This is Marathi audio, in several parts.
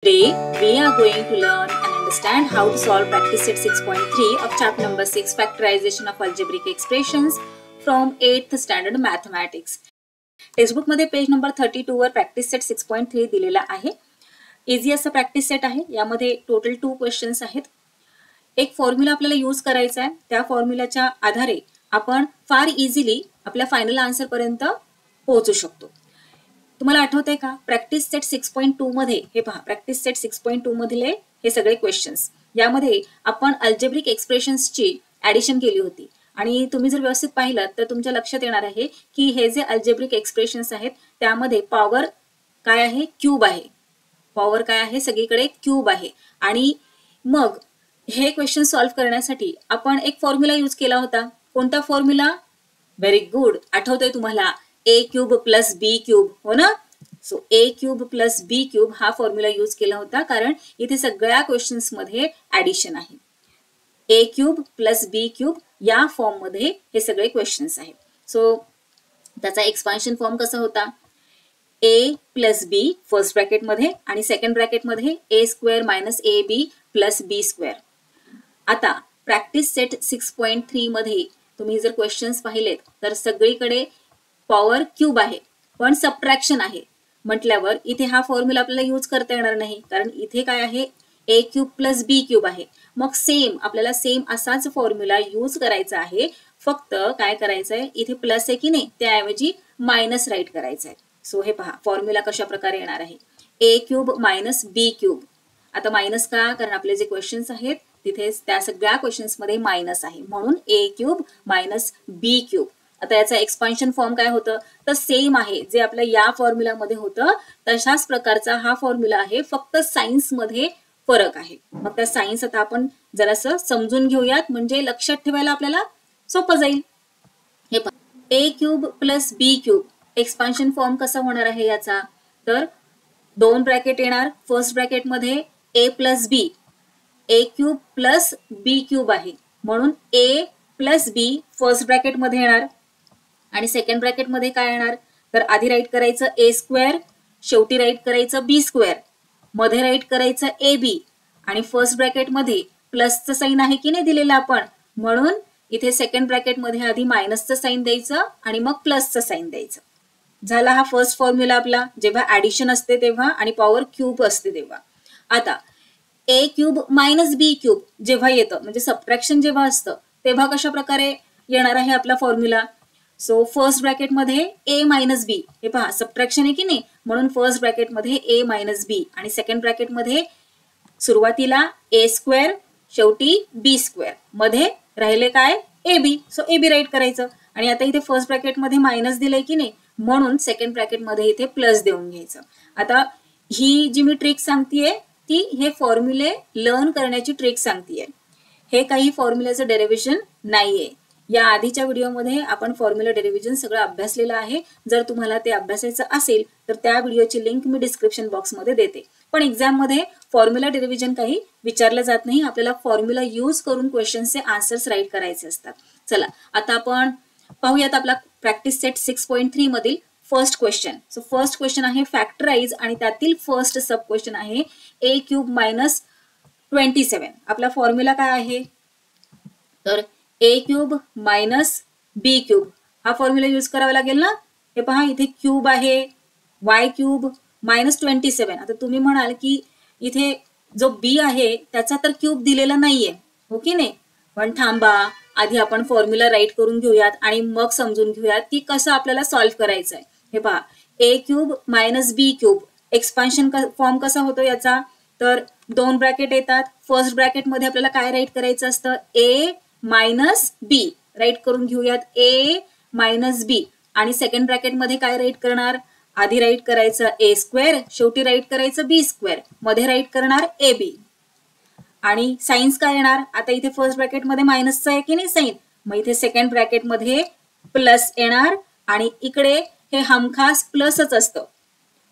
Today, we are going to learn and understand how to solve practice set 6.3 of chapter number 6, Factorization of Algebraic Expressions from 8th Standard Mathematics. Textbook मध्ये पेज नंबर 32 वर प्रॅक्टिस सेट 6.3 दिलेला आहे. इझी असा प्रॅक्टिस सेट आहे. यामध्ये टोटल 2 क्वेश्चन्स आहेत. एक फॉर्म्युला आपल्याला यूज करायचा आहे. त्या फॉर्म्युलाच्या आधारे आपण फार इझिली आपल्या फायनल आन्सर पर्यंत पोहोचू शकतो. तुम्हाला आठवतंय का प्रॅक्टिस सेट 6.2 मध्ये हे पहा, प्रॅक्टिस सेट 6.2 मधले हे सगळे क्वेश्चन्स, यामध्ये आपण अल्जेब्रिक एक्सप्रेशन्सची ऍडिशन केली होती. आणि तुम्ही जर व्यवस्थित पाहिलं तर तुमच्या लक्षात येणार आहे की हे जे अल्जेब्रिक एक्सप्रेशन्स आहेत त्यामध्ये पॉवर काय आहे, क्यूब आहे. पॉवर काय आहे, सगळीकडे क्यूब आहे. आणि मग हे क्वेश्चन सॉल्व्ह करण्यासाठी आपण एक फॉर्म्युला यूज केला होता. कोणता फॉर्म्युला? व्हेरी गुड, आठवतोय तुम्हाला, ए क्यूब प्लस बी क्यूब, हो ना. So A cube plus B cube हा फॉर्म्युला यूज केला होता, कारण इथे सगळ्या क्वेश्चन्स मध्ये ऍडिशन आहे. ए क्यूब प्लस बी क्यूब या फॉर्म मध्ये हे सगळे क्वेश्चन्स आहेत. सो त्याचा एक्सपान्शन फॉर्म कसा होता? A plus B first bracket मध्ये आणि सेकंड ब्रॅकेट मध्ये A square minus A B plus B square. आता प्रॅक्टिस सेट 6.3 मध्ये तुम्ही जर क्वेश्चन्स पाहिलेत तर सगळीकडे पॉवर क्यूब आहे, पण सबट्रॅक्शन आहे म्हटल्यावर इथे हा फॉर्म्युला आपल्याला यूज करता येणार नाही, कारण इथे काय आहे, ए क्यूब प्लस बी क्यूब आहे. मग सेम आपल्याला सेम असाच फॉर्म्युला यूज करायचा आहे. फक्त काय करायचं आहे, इथे प्लस आहे की नाही, त्याऐवजी मायनस राईट करायचं आहे. सो हे पहा फॉर्म्युला कशा प्रकारे येणार आहे, ए क्यूब मायनस बी क्यूब. आता मायनस का? कारण आपले जे क्वेश्चन्स आहेत तिथे त्या सगळ्या क्वेश्चन्स मध्ये मायनस आहे, म्हणून ए क्यूब मायनस बी क्यूब. आता याचा एक्सपान्शन फॉर्म काय होतं, तर सेम आहे जे आपल्या या फॉर्म्युलामध्ये होतं तशाच प्रकारचा हा फॉर्म्युला आहे, फक्त सायन्स मध्ये फरक आहे. मग त्या सायन्स आता आपण जरासं समजून घेऊयात, म्हणजे लक्षात ठेवायला आपल्याला सोपं जाईल. हे पहा, A cube plus B cube expansion form कसा होणार आहे याचा, तर 2 ब्रॅकेट येणार. फर्स्ट ब्रॅकेट मध्ये ए प्लस बी, ए क्यूब प्लस बी क्यूब आहे, म्हणून ए प्लस बी फर्स्ट ब्रॅकेट मध्ये येणार. आणि सेकंड ब्रॅकेट मध्ये काय येणार, तर आधी राईट करायचं ए स्क्वेअर, शेवटी राईट करायचं बी स्क्वेअर, मध्ये राईट करायचं ए बी, आणि फर्स्ट ब्रॅकेट मध्ये प्लसचं साईन आहे की नाही दिलेलं आपण, म्हणून इथे सेकंड ब्रॅकेट मध्ये आधी मायनसचं साईन द्यायचं आणि मग प्लसचं साईन द्यायचं. झाला हा फर्स्ट फॉर्म्युला आपला, जेव्हा ऍडिशन असते तेव्हा आणि पॉवर क्यूब असते तेव्हा. आता ए क्यूब मायनस बी क्यूब जेव्हा येतं, म्हणजे सबट्रॅक्शन जेव्हा असतं तेव्हा कशा प्रकारे येणार आहे आपला फॉर्म्युला. सो फर्स्ट ब्रॅकेट मध्ये ए मायनस बी, हे पहा सबट्रॅक्शन आहे की नाही, म्हणून फर्स्ट ब्रॅकेट मध्ये ए मायनस बी, आणि सेकंड ब्रॅकेट मध्ये सुरुवातीला ए स्क्वेअर, शेवटी बी स्क्वेअर, मध्ये राहिले काय, A B. So A B right करायचं. आणि आता इथे फर्स्ट ब्रॅकेट मध्ये मायनस दिलंय की नाही, म्हणून सेकंड ब्रॅकेट मध्ये इथे प्लस देऊन घ्यायचं. आता ही जी मी ट्रिक सांगतेय ती हे फॉर्म्युले लर्न करण्याची ट्रिक सांगतेय. हे काही फॉर्म्युल्याचं डेरिव्हेशन नाहीये. या आधीच्या व्हिडिओमध्ये आपण फॉर्म्युला डेरिव्हेशन सगळं अभ्यासलेलं आहे. जर तुम्हाला ते अभ्यासायचं असेल तर त्या व्हिडिओची लिंक मी डिस्क्रिप्शन बॉक्समध्ये देते. पण एक्झाम मध्ये फॉर्म्युला डेरिव्हेशन काही विचारलं जात नाही, आपल्याला फॉर्म्युला यूज करून क्वेश्चनचे आन्सर्स राईट करायचे असतात. चला आता आपण पाहूयात आपला प्रॅक्टिस सेट 6.3 मधील first question. So first question आहे फॅक्टराइज, आणि त्यातील फर्स्ट सब क्वेश्चन आहे ए क्यूब मायनस 27. आपला फॉर्म्युला काय आहे, तर ए क्यूब मायनस बी क्यूब हा फॉर्म्युला यूज करावा लागेल ना. हे पहा इथे क्यूब आहे, वाय क्यूब मायनस 27. आता तुम्ही म्हणाल की इथे जो बी आहे त्याचा तर क्यूब दिलेला नाहीये, हो की नाही. पण थांबा, आधी आपण फॉर्म्युला राईट करून घेऊयात आणि मग समजून घेऊयात की कसं आपल्याला सॉल्व्ह करायचं आहे. हे पहा, A cube minus B cube expansion form कसा होतो याचा, तर 2 ब्रॅकेट येतात. फर्स्ट ब्रॅकेट मध्ये आपल्याला काय राईट करायचं असतं, ए मायनस बी राईट करून घेऊयात, ए मायनस बी. आणि सेकंड ब्रॅकेट मध्ये काय राईट करणार, आधी राईट करायचं ए स्क्वेअर, शेवटी राईट करायचं बी स्क्वेअर, मध्ये राईट करणार ए बी. आणि साईन्स काय येणार, आता इथे फर्स्ट ब्रॅकेट मध्ये मायनसचं आहे की नाही साईन, मग इथे सेकंड ब्रॅकेट मध्ये प्लस येणार, आणि इकडे हे हमखास प्लसच असतं.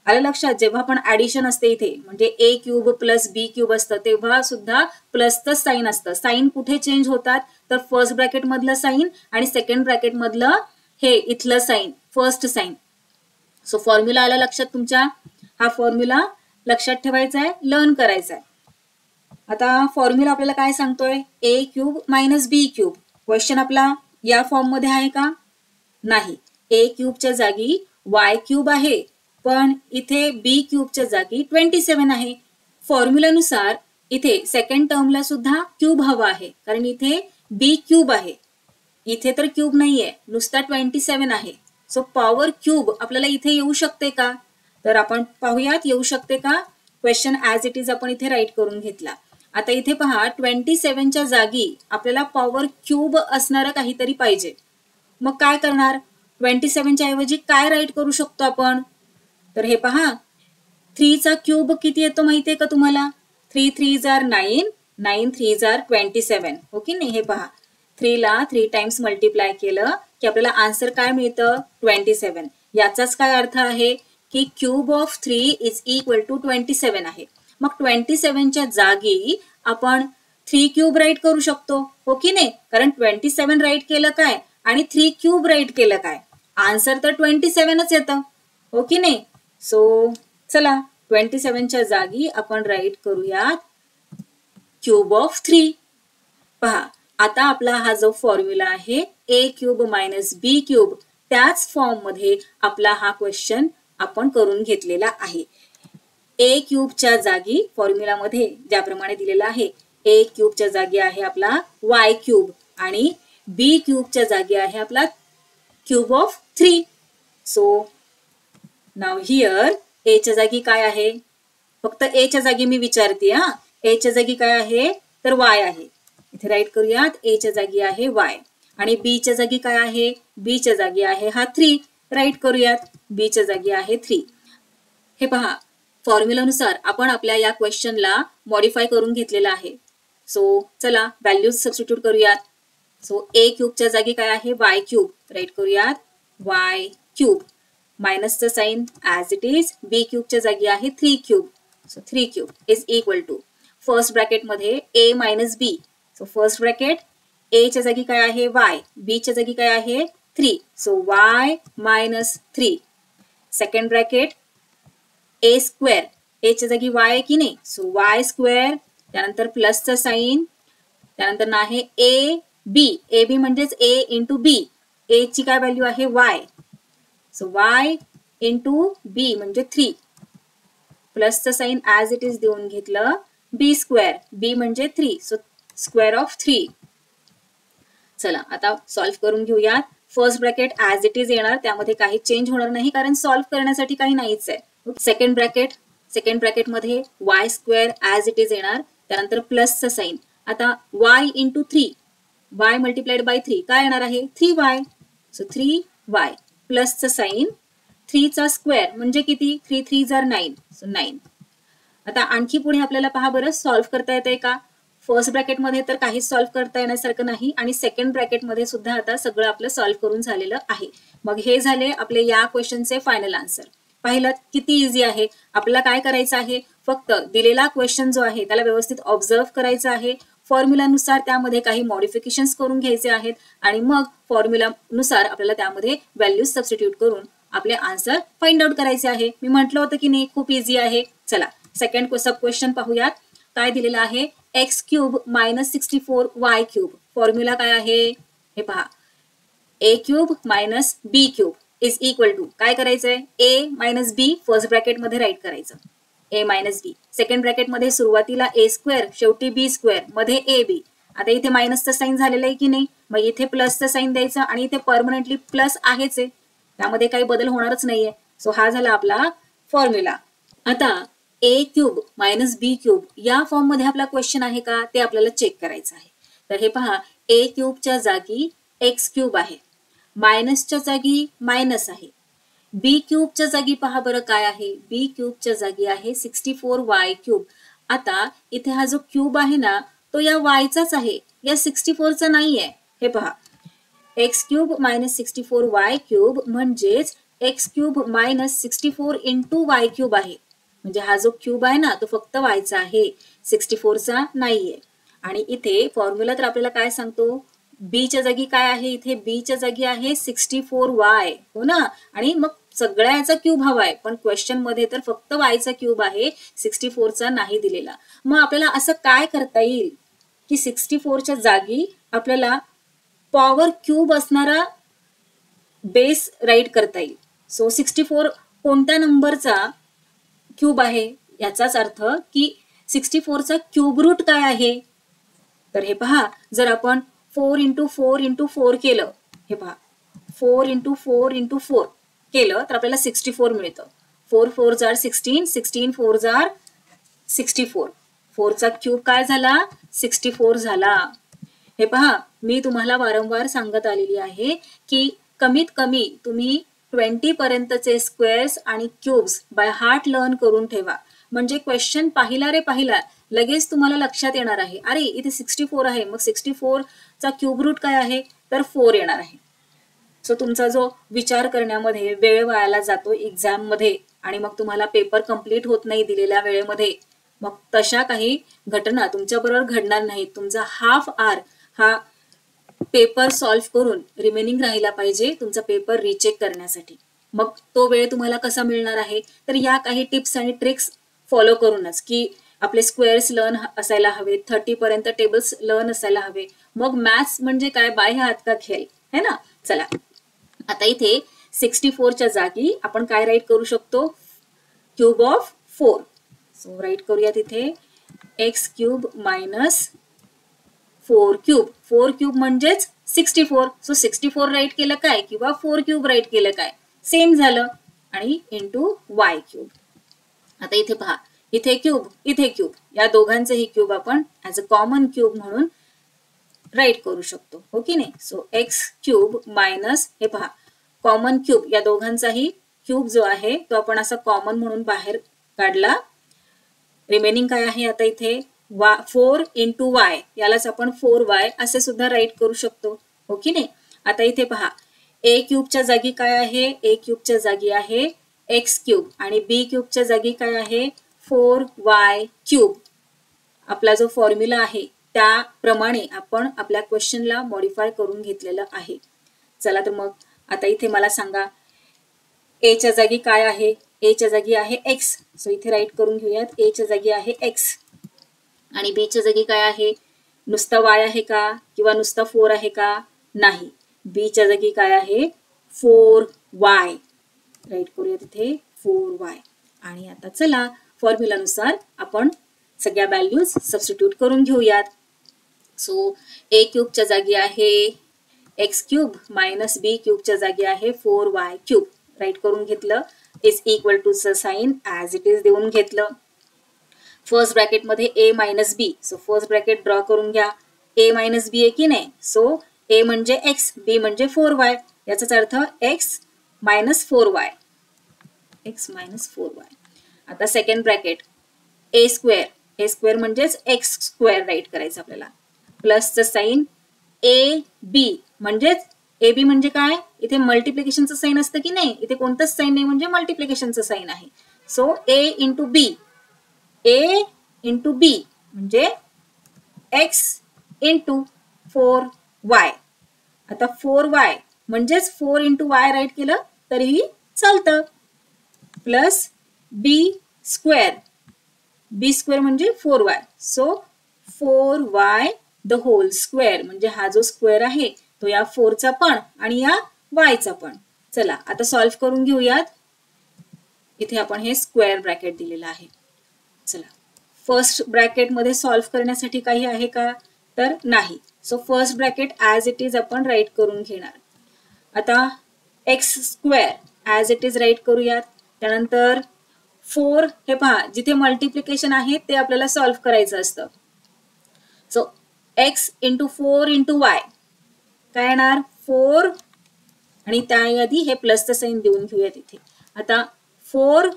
आलं लक्षात, जेव्हा पण ऍडिशन असते इथे, म्हणजे A cube plus B cube असतं तेव्हा सुद्धा प्लसचं साईन असतं. साईन कुठे चेंज होतात, तर फर्स्ट ब्रॅकेट मधलं साईन आणि सेकंड ब्रॅकेट मधलं हे इथलं sign, first sign. So formula आला लक्षात तुमच्या, हा फॉर्म्युला लक्षात ठेवायचं आहे, लर्न करायचं आहे. आता फॉर्म्युला आपल्याला काय सांगतोय, ए क्यूब मायनस बी क्यूब. क्वेश्चन आपला या फॉर्म मध्ये आहे का? नाही. ए क्यूबच्या जागी वाय क्यूब आहे, पण इथे बी क्यूबच्या जागी 27 आहे. फॉर्म्युलानुसार इथे सेकंड टर्मला सुद्धा क्यूब हवा आहे, कारण इथे बी क्यूब आहे, इथे तर क्यूब नाहीये, नुसता 27 आहे. सो पॉवर क्यूब आपल्याला इथे येऊ शकते का? तर आपण पाहूयात येऊ शकते का. क्वेश्चन ऍज इट इज आपण इथे राईट करून घेतला. आता इथे पहा 27च्या जागी आपल्याला पॉवर क्यूब असणारं काहीतरी पाहिजे. मग काय करणार? 27च्या ऐवजी काय राईट करू शकतो आपण? तर हे पहा 3 चा क्यूब किती येतो माहितीये का तुम्हाला? 3 3s are 9, 9 3s are 27. Okay नाही? हे पहा 3 ला 3 टाइम्स मल्टिप्लाय केलं की आपल्याला आन्सर काय मिळतं? 27. याचाच काय अर्थ आहे की cube of 3 is equal to 27 आहे. मग 27च्या जागी आपण 3 क्यूब राईट करू शकतो, हो की नाही? कारण 27 राईट केलं काय आणि 3 क्यूब राईट केलं काय, आन्सर तर 27च येतं, हो की नाही? सो चला 27च्या जागी आपण राईट करूयात क्यूब ऑफ 3. पहा आता आपला हा जो फॉर्म्युला आहे ए क्यूब मायनस बी क्यूब, त्याच फॉर्म मध्ये आपला हा क्वेश्चन आपण करून घेतलेला आहे. ए क्यूबच्या जागी फॉर्म्युलामध्ये ज्याप्रमाणे दिलेला आहे, ए क्यूबच्या जागी आहे आपला वाय क्यूब आणि बी क्यूबच्या जागी आहे आपला cube of 3. So now here ए च्या जागी काय आहे? फक्त ए च्या जागी मी विचारते हा. ए च्या जागी काय आहे? तर वाय आहे. इथे राईट करूयात, ए च्या जागी आहे वाय आणि बी च्या जागी काय आहे? बी च्या जागी आहे हा 3. राईट करूयात, बी च्या जागी आहे 3. हे पहा फॉर्म्युलानुसार आपण आपल्या या क्वेश्चनला मॉडिफाय करून घेतलेला आहे. सो चला व्हॅल्यूज सबस्टिट्यूट करूयात. सो ए क्यूबच्या जागी काय आहे? Y cube. राईट करूयात वाय क्यूब मायनसचं sign as it is. B क्यूबच्या जागी आहे 3 cube. So 3 cube is equal to first bracket मध्ये A minus B. So first bracket A च्या जागी काय आहे? वाय. बी च्या जागी काय आहे? 3. So Y minus 3. Second bracket A square. A च्या जागी वाय आहे की नाही? So Y square. त्यानंतर प्लसचं साइन. त्यानंतर ना आहे ए बी. ए बी म्हणजेच ए इंटू बी. ए ची काय व्हॅल्यू आहे? वाय. सो वाय इंटू बी म्हणजे 3. प्लसचं साइन ऍज इट इज देऊन घेतलं. बी स्क्वेअर. बी म्हणजे 3. So square of 3. चला आता सॉल्व्ह करून घेऊयात. First bracket as it is येणार, त्यामध्ये काही चेंज होणार नाही कारण सॉल्व्ह करण्यासाठी काही नाहीच आहे. सेकंड ब्रॅकेट मध्ये Y square as it is येणार, त्यानंतर प्लसचं साइन. आता Y into 3, Y multiplied by 3 काय येणार आहे? 3y. So 3y प्लसचं sign. 3 चा स्क्वेअर म्हणजे किती? 3 3s are 9. सो 9. आता आणखी पुढे आपल्याला पहा बरं सॉल्व्ह करता येते का? फर्स्ट ब्रॅकेट मध्ये तर काहीच सॉल्व्ह करता येण्यासारखं नाही आणि सेकंड ब्रॅकेट मध्ये सुद्धा आता सगळं आपलं सॉल्व्ह करून झालेलं आहे. मग हे झाले आपले या क्वेश्चनचे फायनल आन्सर. पाहिलं किती इझी आहे. आपल्याला काय करायचं आहे? फक्त दिलेला क्वेश्चन जो आहे त्याला व्यवस्थित ऑब्झर्व करायचं आहे. फॉर्म्युलानुसार त्यामध्ये काही मॉडिफिकेशन्स करून घ्यायचे आहेत आणि मग फॉर्म्युलानुसार आपल्याला त्यामध्ये व्हॅल्यूज सबस्टिट्यूट करून आपले आन्सर फाइंड आउट करायचे आहे. मी म्हटलं होतं की नाही खूप इझी आहे. चला सेकंड सब क्वेश्चन पाहूयात. काय दिलेलं आहे? X cube minus 64 Y cube. Formula काय आहे? हे पहा A cube minus B cube is equal to काय करायचंय? A minus B first bracket मध्ये राईट करायचं. A minus B. Second bracket मध्ये सुरुवातीला ए स्क्वेअर शेवटी बी स्क्वेअर मध्ये ए बी. आता इथे मायनसचं साइन झालेलं आहे की नाही? मग इथे प्लसचं साइन द्यायचं आणि इथे परमनंटली प्लस आहेच आहे, त्यामध्ये काही बदल होणारच नाहीये. सो हा झाला आपला फॉर्म्युला. आता ए क्यूब मायनस बी क्यूब या फॉर्म मध्ये आपला क्वेश्चन आहे का ते आपल्याला चेक करायचं आहे. तर हे पहा ए क्यूबच्या जागी एक्स क्यूब आहे, मायनसच्या जागी मायनस आहे. बी क्यूबच्या जागी पहा बरं काय आहे? बी क्यूबच्या जागी आहे 64 वाय क्यूब. आता इथे हा जो क्यूब आहे ना तो या वायचाच आहे, या 64चा नाहीये. हे पहा X cube minus 64 Y cube म्हणजेच X cube minus 64 into Y cube आहे. म्हणजे हा जो क्यूब आहे ना तो फक्त वायचा आहे, 64चा नाहीये. आणि इथे फॉर्म्युला तर आपल्याला काय सांगतो? बी च्या जागी काय आहे? इथे बी च्या जागी आहे 64y, हो ना? आणि मग सगळ्या याचा क्यूब हवा आहे, पण क्वेश्चन मध्ये तर फक्त वायचा क्यूब आहे, 64चा नाही दिलेला. मग आपल्याला असं काय करता येईल की 64च्या जागी आपल्याला पॉवर क्यूब असणारा बेस राईट करता येईल. सो 64 कोणत्या नंबरचा क्यूब आहे, याचाच अर्थ की 64चा क्यूब रूट काय आहे. तर हे पहा, जर आपण 4 × 4 × 4 केलं, हे पहा 4 × 4 × 4 केलं तर आपल्याला 64 मिळतं. 4 4 जार 16, 16 4 जार 64. 4चा क्यूब काय झाला, 64 झाला. हे पहा, मी तुम्हाला वारंवार सांगत आलेली आहे की कमीत कमी तुम्ही 20 पर्यंतचे स्क्वेअर्स आणि क्यूब्स बाय हार्ट लर्न करून ठेवा. म्हणजे क्वेश्चन पाहिला रे पाहिला लगेच तुम्हाला लक्षात येणार आहे, अरे इथे 64 आहे, मग 64चा क्यूब रूट काय आहे, तर 4 येणार आहे. सो तुमचा जो विचार करण्यामध्ये वेळ वायाला जातो एक्झाम मध्ये आणि मग तुम्हाला पेपर कंप्लीट होत नाही दिलेल्या वेळेमध्ये, मग तशा काही घटना तुमच्या बरोबर घडणार नाहीत. तुमचा हाफ आवर हा पेपर सॉल्व्ह करून रिमेनिंग राहिला पाहिजे तुमचा पेपर रिचेक करण्यासाठी. मग तो वेळ तुम्हाला कसा मिळणार आहे, तर या काही टिप्स आणि ट्रिक्स फॉलो करूनच, की आपले स्क्वेअर्स लर्न असायला हवे, 30 पर्यंत टेबल्स लर्न असायला हवे. मग मॅथ्स म्हणजे काय, बाह्य हात का खेळ, है ना. चला, आता इथे 64च्या जागी आपण काय राईट करू शकतो, क्यूब ऑफ 4. सो राईट करूया तिथे x cube minus 4 cube. 4 cube म्हणजेच 64. सो 64 राईट केलं काय किंवा 4 क्यूब राईट केलं काय, सेम झालं. आणि इंटू वाय क्यूब. आता इथे पहा, इथे क्यूब इथे क्यूब, या दोघांचेही क्यूब आपण ऍज अ कॉमन क्यूब म्हणून राईट करू शकतो, हो की नाही. सो एक्स क्यूब मायनस, हे पहा कॉमन क्यूब, या दोघांचाही क्यूब जो आहे तो आपण असा कॉमन म्हणून बाहेर काढला. रिमेनिंग काय आहे आता इथे 4 × वाय, यालाच आपण 4y असे सुद्धा राईट करू शकतो, हो की नाही. आता इथे पहा, ए क्यूबच्या जागी काय आहे, ए क्यूबच्या जागी आहे एक्स क्यूब आणि बी क्यूबच्या जागी काय आहे 4y क्यूब. आपला जो फॉर्म्युला आहे त्याप्रमाणे आपण आपल्या क्वेश्चनला मॉडिफाय करून घेतलेलं आहे. चला तर मग आता इथे मला सांगा, ए च्या जागी काय आहे, ए च्या जागी आहे एक्स. सो इथे राईट करून घेऊयात, ए च्या जागी आहे एक्स आणि बी च्या जागी काय आहे, नुसता वाय आहे का किंवा नुसता 4 आहे का, नाही, बी च्या जागी काय आहे 4y. राईट करूया तिथे 4y. आणि आता चला फॉर्म्युलानुसार आपण सगळ्या व्हॅल्यूज सबस्टिट्यूट करून घेऊयात. सो ए क्यूबच्या जागी आहे एक्स क्यूब मायनस बी क्यूबच्या जागी आहे 4y क्यूब. राईट करून घेतलं, इज इक्वल टू चं साइन ऍज इट इज देऊन घेतलं. फर्स्ट ब्रॅकेट मध्ये A minus B. So first bracket draw करून घ्या. ए मायनस बी आहे की नाही, सो ए म्हणजे एक्स, बी म्हणजे 4y, याचाच अर्थ x minus 4y, x minus 4y. आता सेकंड ब्रॅकेट ए स्क्वेअर, ए स्क्वेअर म्हणजेच एक्स स्क्वेअर राईट करायचं आपल्याला, प्लसचं साइन ए बी म्हणजेच ए बी म्हणजे काय, इथे मल्टिप्लिकेशनचं साइन असतं की नाही, इथे कोणतंच साइन नाही म्हणजे मल्टिप्लिकेशनचं साइन आहे. सो ए इंटू बी, ए इंटू बी म्हणजे एक्स इंटू 4y. आता 4y म्हणजेच 4 × y राईट केलं तरीही चालतं, प्लस बी स्क्वेअर, बी स्क्वेअर म्हणजे 4y. So 4y the whole square, म्हणजे हा जो स्क्वेअर आहे तो या 4चा पण आणि या yचा पण. चला आता सॉल्व्ह करून घेऊयात. इथे आपण हे स्क्वेअर ब्रॅकेट दिलेलं आहे. चला, फर्स्ट ब्रॅकेट मध्ये सॉल्व्ह करण्यासाठी काही आहे का, तर नाही. So first bracket as it is आपण राईट करून घेणार. आता X square as it is write करूयात. त्यानंतर 4, हे पहा जिथे मल्टिप्लिकेशन आहे ते आपल्याला सॉल्व्ह करायचं असतं. सो एक्स इंटू 4 × y काय येणार 4, आणि त्या आधी हे प्लसचं साइन देऊन घेऊयात इथे. आता 4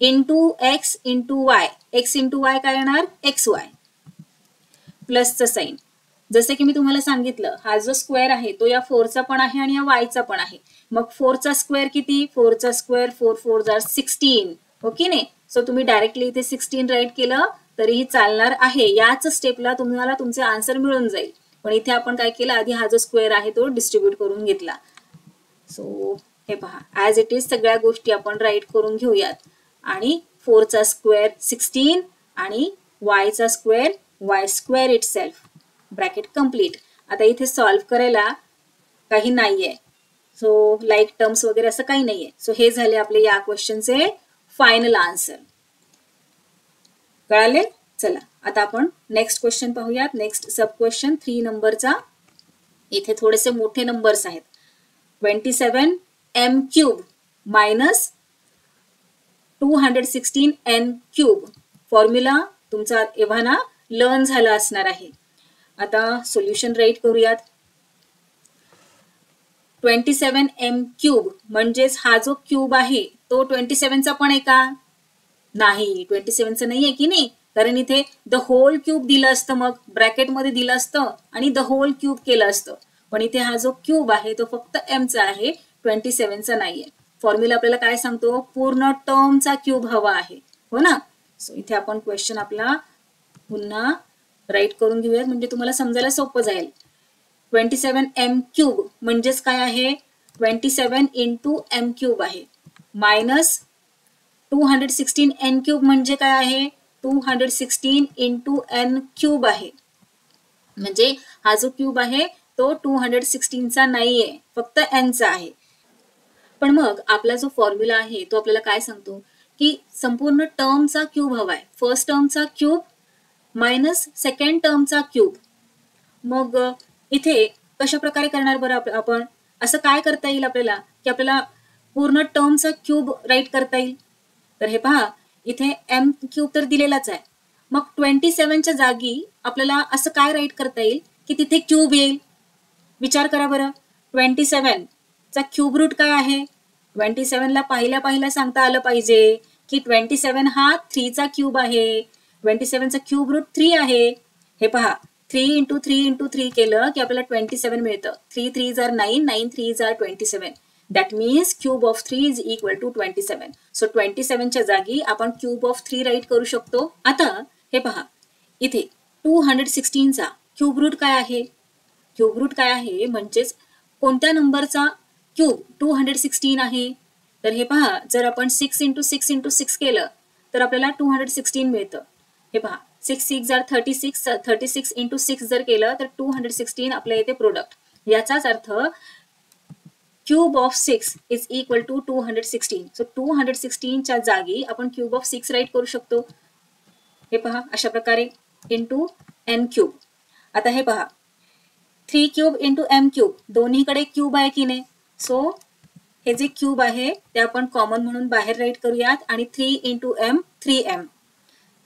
into x into Y, x into Y काय येणार XY, प्लसचं साइन. जसे की मी तुम्हाला सांगितलं, हा जो स्क्वेअर आहे तो या 4चा पण आहे आणि या yचा पण आहे. मग 4चा स्क्वेअर किती, 4चा स्क्वेअर 4 4 जार 16, ओके नाही. सो तुम्ही डायरेक्टली इथे 16 राईट केलं तरीही चालणार आहे. याच स्टेपला तुम्हाला तुमचे आन्सर मिळून जाईल. पण इथे आपण काय केलं, आधी हा जो स्क्वेअर आहे तो डिस्ट्रीब्यूट करून घेतला. सो हे पहा ॲज इट इज सगळ्या गोष्टी आपण राईट करून घेऊयात. आणि 4चा स्क्वेअर 16 आणि वायचा square Y square itself. Bracket complete. आता इथे सॉल्व्ह करायला काही नाहीये, सो लाईक टर्म्स वगैरे असं काही नाहीये. सो हे झाले आपले या क्वेश्चनचे फायनल आन्सर. कळाले? चला आता आपण नेक्स्ट क्वेश्चन पाहूयात. नेक्स्ट सब क्वेश्चन 3 नंबरचा. इथे थोडेसे मोठे नंबर्स आहेत. 27m cube minus 216n cube. Formula तुमचा एव्हा ना लर्न झाला असणार आहे. आता सोल्युशन राईट करूयात. 27m क्यूब म्हणजेच हा जो क्यूब आहे तो 27चा पण आहे का? नाही, 27चा नाही आहे की नाही, कारण इथे द होल क्यूब दिलं असतं, मग ब्रॅकेटमध्ये दिलं असतं आणि द होल क्यूब केलं असतं. पण इथे हा जो क्यूब आहे तो फक्त एमचा आहे, 27चा नाहीये. फॉर्म्युला आपल्याला काय सांगतो? पूर्ण टर्मचा क्यूब हवा आहे, हो ना. सो इथे आपण क्वेश्चन आपला पुन्हा राईट करून घेऊयात म्हणजे तुम्हाला समजायला सोपं जाईल. 27m क्यूब म्हणजेच काय आहे? 27 इंटू एम क्यूब आहे. मायनस 216n क्यूब म्हणजे काय आहे? 216 इंटू एन क्यूब आहे. म्हणजे हा जो क्यूब आहे तो 216चा नाहीये, फक्त एनचा आहे. पण मग आपला जो फॉर्म्युला आहे तो आपल्याला काय सांगतो की संपूर्ण टर्मचा क्यूब हवाय. फर्स्ट टर्मचा क्यूब मायनस सेकंड टर्मचा क्यूब. मग इथे कशा प्रकारे करणार बरं आपण? असं काय करता येईल आपल्याला की आपल्याला पूर्ण टर्मचा क्यूब राईट करता येईल? तर हे पहा इथे एम क्यूब तर दिलेलाच आहे. मग 27च्या जागी आपल्याला असं काय राईट करता येईल की तिथे क्यूब येईल? विचार करा बरं. 27चा क्यूब रूट काय आहे? 27ला पहिला सांगता आलं पाहिजे की 27 हा 3चा क्यूब आहे. 27चा क्यूब रूट 3 आहे. हे पहा 3 इंटू 3 इंटू 3 केलं की आपल्याला 27 मिळतं. 3 3s are 9, 9 3s are 27. That means cube of 3 is equal to 27. So 27च्या जागी आपण क्यूब ऑफ 3 राईट करू शकतो. आता हे पहा इथे 216चा क्यूब रूट काय आहे? क्यूब रूट काय आहे म्हणजेच कोणत्या नंबरचा क्यूब 216 आहे? तर हे पहा जर आपण 6 इंटू 6 इंटू 6 केलं तर आपल्याला 216 मिळतं. हे पहा 6 6 are 36, 36 इंटू 6 जर केलं तर 216 आपल्या इथे प्रोडक्ट. याचाच अर्थ cube of 6 is equal to 216. So 216च्या जागी आपण क्यूब ऑफ 6 राईट करू शकतो. हे पहा अशा प्रकारे इंटू एन क्यूब. आता हे पहा 3 क्यूब इंटू एम क्यूब, दोन्हीकडे क्यूब आहे की नाही. सो हे जे क्यूब आहे ते आपण कॉमन म्हणून बाहेर राईट करूयात आणि 3 इंटू एम 3m.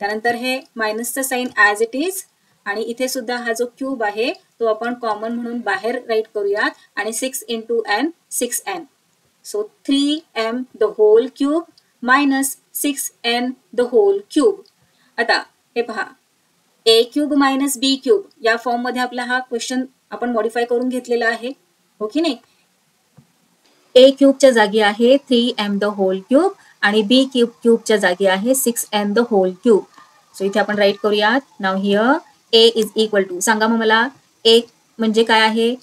त्यानंतर हे मायनसचा साईन ॲज इट इज आणि इथे सुद्धा हा जो क्यूब आहे तो आपण कॉमन म्हणून बाहेर राईट करूयात आणि 6 into N 6n. So 3m the whole cube minus 6n the whole cube. आता हे पहा A cube minus B cube या फॉर्म मध्ये आपला हा क्वेश्चन आपण मॉडिफाय करून घेतलेला आहे, हो की नाही. ए क्यूबच्या जागी आहे 3m द होल क्यूब आणि बी क्यूबच्या जागी आहे 6n the whole cube. So इथे आपण राईट करूयात. Now here A is equal to, सांगा मग मला ए म्हणजे काय आहे?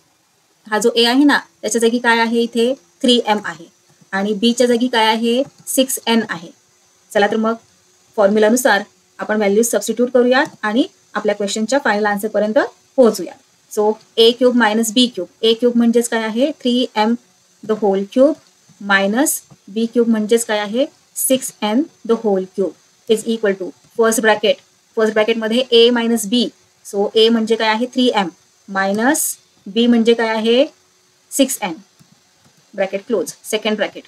हा जो ए आहे ना त्याच्या जागी काय आहे? इथे 3m आहे आणि बीच्या जागी काय आहे? 6n आहे. चला तर मग फॉर्म्युलानुसार आपण व्हॅल्यूज सबस्टिट्यूट करूयात आणि आपल्या क्वेश्चनच्या फायनल आन्सर पर्यंत पोहोचूयात. So A cube minus B cube. A cube म्हणजेच काय आहे? 3m the whole cube minus B cube म्हणजेच काय आहे? 6n the whole cube is equal to first ब्रॅकेटमध्ये A minus B. So A म्हणजे काय आहे? 3m मायनस बी म्हणजे काय आहे? 6n. Bracket close. Second bracket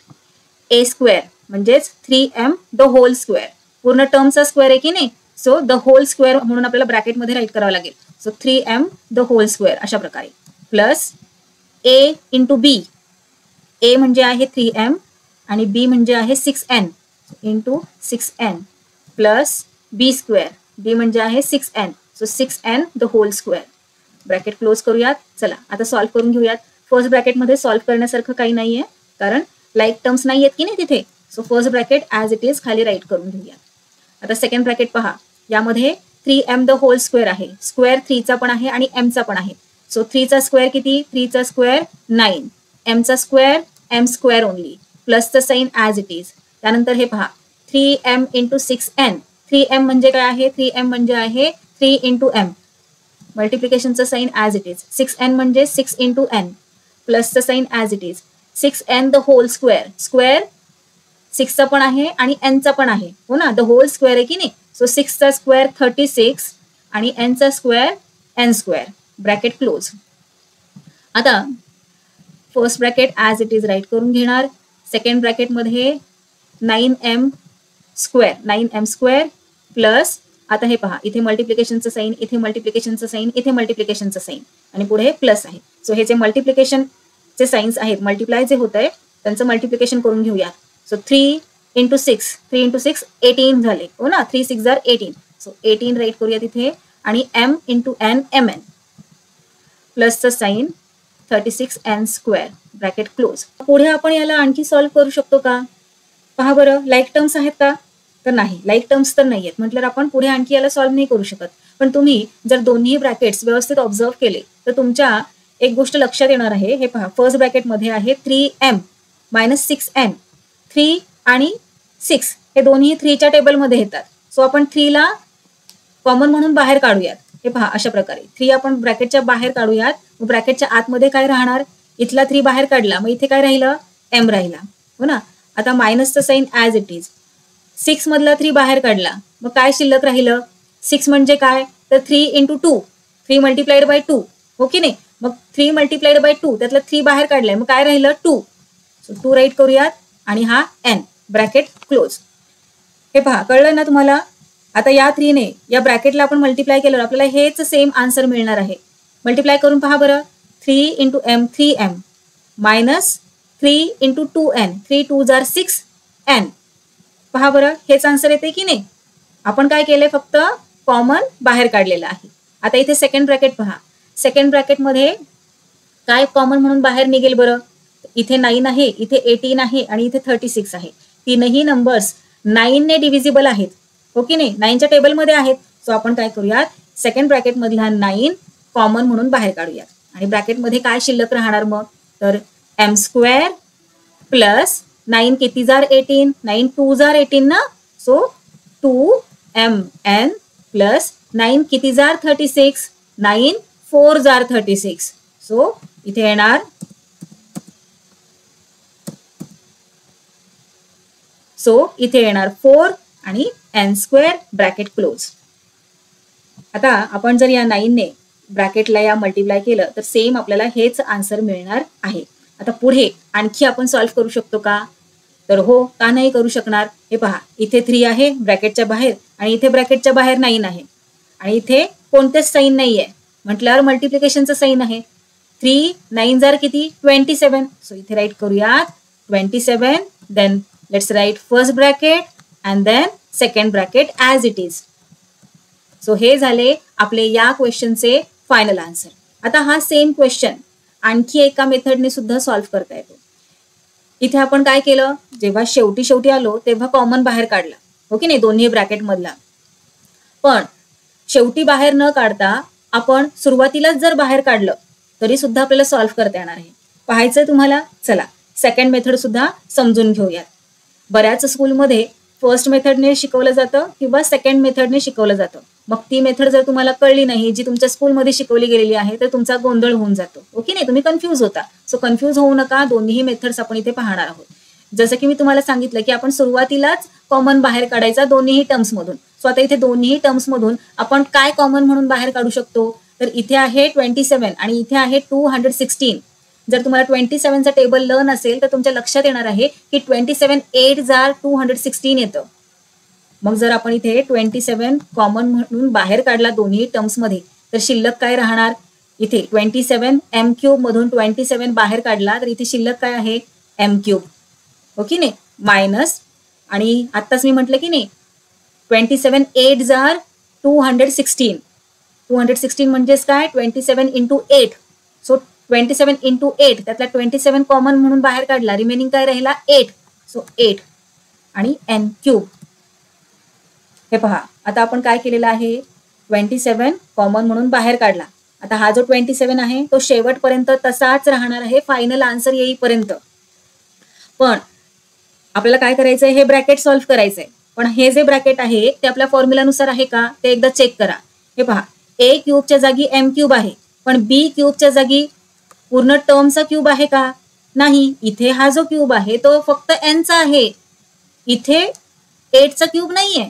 ए स्क्वेअर म्हणजेच 3m द होल स्क्वेअर. पूर्ण टर्मचा स्क्वेअर आहे की नाही. सो द होल स्क्वेअर म्हणून आपल्याला ब्रॅकेटमध्ये राईट करावं लागेल. So 3m the whole square अशा प्रकारे plus A into B. A म्हणजे आहे 3m आणि बी म्हणजे आहे 6n into 6n plus B square. बी म्हणजे आहे 6n. So 6n the whole square. Bracket close करूयात. चला आता सॉल्व्ह करून घेऊयात. फर्स्ट ब्रॅकेटमध्ये सॉल्व्ह करण्यासारखं काही नाहीये कारण लाईक टर्म्स नाही आहेत की नाही तिथे. So first bracket as it is खाली राईट करून घेऊयात. आता सेकंड ब्रॅकेट पहा. यामध्ये 3m द होल स्क्वेअर आहे. स्क्वेअर 3चा पण आहे आणि mचा पण आहे. सो 3चा स्क्वेअर किती? 3चा स्क्वेअर 9, mचा स्क्वेअर एम स्क्वेअर ओनली प्लसचं साईन ॲज इट इज. त्यानंतर हे पहा 3m इंटू 6n. 3m म्हणजे काय आहे? 3m म्हणजे आहे 3 इंटू m. मल्टिप्लिकेशनचं sign as it is. 6n म्हणजे 6 इंटू n प्लसचं sign as it is. 6n the whole square. Square 6चा पण आहे आणि nचा पण आहे हो ना, द होल स्क्वेअर आहे की नाही. सो 6चा स्क्वेअर 36 आणि nचा square n square. Bracket close. आता first bracket as it is right करून घेणार. सेकंड ब्रॅकेटमध्ये 9m स्क्वेअर प्लस आता हे पहा इथे मल्टिप्लिकेशनचं साईन, इथे मल्टिप्लिकेशनचं साईन, इथे मल्टिप्लिकेशनचं साईन आणि पुढे प्लस आहे. सो हे जे मल्टिप्लिकेशनचे साईन्स आहेत, मल्टिप्लाय जे होत आहे त्यांचं मल्टिप्लिकेशन करून घेऊया. सो 3 इंटू 6 18 झाले हो ना. 3 6 जार 18. सो 18 राईट करूया तिथे आणि m इंटू n mn प्लसचं sign 36n square. Bracket close. पुढे आपण याला आणखी सॉल्व्ह करू शकतो का? पहा बरं, लाईक टर्म्स आहेत का? तर नाही, लाईक टर्म्स तर नाही आहेत. म्हटल्यावर आपण पुढे आणखी याला सॉल्व्ह नाही करू शकत. पण तुम्ही जर दोन्ही ब्रॅकेट्स व्यवस्थित ऑब्झर्व केले तर तुमच्या एक गोष्ट लक्षात येणार आहे. हे पहा, फर्स्ट ब्रॅकेटमध्ये आहे 3m मायनस 6n. 3 आणि 6 हे दोन्ही 3च्या टेबलमध्ये येतात. सो आपण 3ला कॉमन म्हणून बाहेर काढूयात. हे पहा अशा प्रकारे 3 आपण ब्रॅकेटच्या बाहेर काढूयात. मग ब्रॅकेटच्या आतमध्ये काय राहणार? इथला 3 बाहेर काढला, मग इथे काय राहिलं? m राहिला हो ना. आता मायनसचं साईन ॲज इट इज. 6 मधला 3 बाहेर काढला, मग काय शिल्लक राहिलं? 6 म्हणजे काय? तर 3 इंटू 2, 3 मल्टिप्लाइड बाय 2 हो की नाही. मग 3 मल्टिप्लाइड बाय 2 त्यातला 3 बाहेर काढलाय, मग काय राहिलं? 2. सो 2 राईट करूयात आणि हा n. Bracket close. हे पहा, कळलं ना तुम्हाला? आता या 3 ने या ब्रॅकेटला आपण मल्टिप्लाय केलं, आपल्याला हेच सेम आन्सर मिळणार आहे. मल्टिप्लाय करून पहा बरं. 3 into m 3m minus 3 into 2n 3 2 जार 6n. पहा बरं, हेच आन्सर येते की नाही. आपण काय केलंय? फक्त कॉमन बाहेर काढलेलं आहे. आता इथे सेकंड ब्रॅकेट पहा. सेकंड ब्रॅकेटमध्ये काय कॉमन म्हणून बाहेर निघेल बरं? इथे 9 आहे, इथे 18 आहे आणि इथे 36 आहे. तीनही नंबर्स 9 ने डिव्हिजिबल आहेत हो की नाही. 9च्या टेबलमध्ये आहेत. सो आपण काय करूयात? सेकंड ब्रॅकेट मधला 9 कॉमन म्हणून बाहेर काढूयात आणि ब्रॅकेटमध्ये काय शिल्लक राहणार मग? तर m स्क्वेअर प्लस 9 किती जार 18, 9 2 जार 18 ना. सो 2mn प्लस 9 किती जार 36, 9 4 जार 36. सो इथे येणार इथे येणार 4 आणि n स्क्वेअर. Bracket close. आता आपण जर या 9 ने ब्रॅकेटला या मल्टिप्लाय केलं तर सेम आपल्याला हेच आन्सर मिळणार आहे. आता पुढे आणखी आपण सॉल्व्ह करू शकतो का? तर हो, का नाही करू शकणार? हे पहा, इथे 3 आहे ब्रॅकेटच्या बाहेर आणि इथे ब्रॅकेटच्या बाहेर 9 आहे आणि इथे कोणतेच साईन नाही आहे. म्हटल्यावर मल्टिप्लिकेशनचं साईन आहे. 3 9 जार किती? 27. सो इथे राईट करूयात 27. Then let's write first bracket and then second bracket as it is. So हे झाले आपले या क्वेश्चनचे फायनल आन्सर. आता हा सेम क्वेश्चन आणखी एका मेथडने सुद्धा सॉल्व्ह करता येतो. इथे आपण काय केलं? जेव्हा शेवटी आलो तेव्हा कॉमन बाहेर काढला हो की नाही दोन्ही ब्रॅकेट मधला. पण शेवटी बाहेर न काढता आपण सुरुवातीलाच जर बाहेर काढलं तरी सुद्धा आपल्याला सॉल्व्ह करता येणार आहे. पाहायचंय तुम्हाला? चला सेकंड मेथड सुद्धा समजून घेऊयात. बऱ्याच स्कूलमध्ये फर्स्ट मेथडने शिकवलं जातं किंवा सेकंड मेथडने शिकवलं जातं. मग ती मेथड जर तुम्हाला कळली नाही, जी तुमच्या स्कूलमध्ये शिकवली गेलेली आहे, तर तुमचा गोंधळ होऊन जातो ओके नाही. तुम्ही कन्फ्यूज होता. सो कन्फ्यूज होऊ नका. दोन्हीही मेथड्स आपण इथे पाहणार आहोत. जसं की मी तुम्हाला सांगितलं की आपण सुरुवातीलाच कॉमन बाहेर काढायचा दोन्हीही टर्म्स मधून. सो आता इथे दोन्ही टर्म्स मधून आपण काय कॉमन म्हणून बाहेर काढू शकतो? तर इथे आहे 27 आणि इथे आहे 216. जर तुम्हाला 27चा टेबल लर्न असेल तर तुमच्या लक्षात येणार आहे की 27 8 जार 216 येतं. मग जर आपण इथे 27 कॉमन म्हणून बाहेर काढला दोन्ही टर्म्स मध्ये तर शिल्लक काय राहणार? इथे 27 m क्यूब मधून 27 बाहेर काढला तर इथे शिल्लक काय आहे? m क्यूब ओके नाही. मायनस आणि आत्ताच मी म्हटलं की नाही 27 8 जार 216. 216 म्हणजेच काय? 27 इंटू 8. सो 27 इंटू 8 त्यातला 27 कॉमन म्हणून बाहेर काढला, रिमेनिंग काय राहिला? 8. सो 8 आणि n क्यूब. हे पहा, आता आपण काय केलेलं आहे? 27 कॉमन म्हणून बाहेर काढला. आता हा जो 27 आहे तो शेवटपर्यंत तसाच राहणार आहे फायनल आन्सर येईपर्यंत. पण आपल्याला काय करायचंय, हे ब्रॅकेट सॉल्व्ह करायचंय. पण हे जे ब्रॅकेट आहे ते आपल्या फॉर्म्युलानुसार आहे का ते एकदा चेक करा. हे पहा, ए क्यूबच्या जागी एम क्यूब आहे, पण बी क्यूबच्या जागी पूर्ण टर्मचा क्यूब आहे का? नाही. इथे हा जो क्यूब आहे तो फक्त एनचा आहे, इथे 8चा क्यूब नाहीये.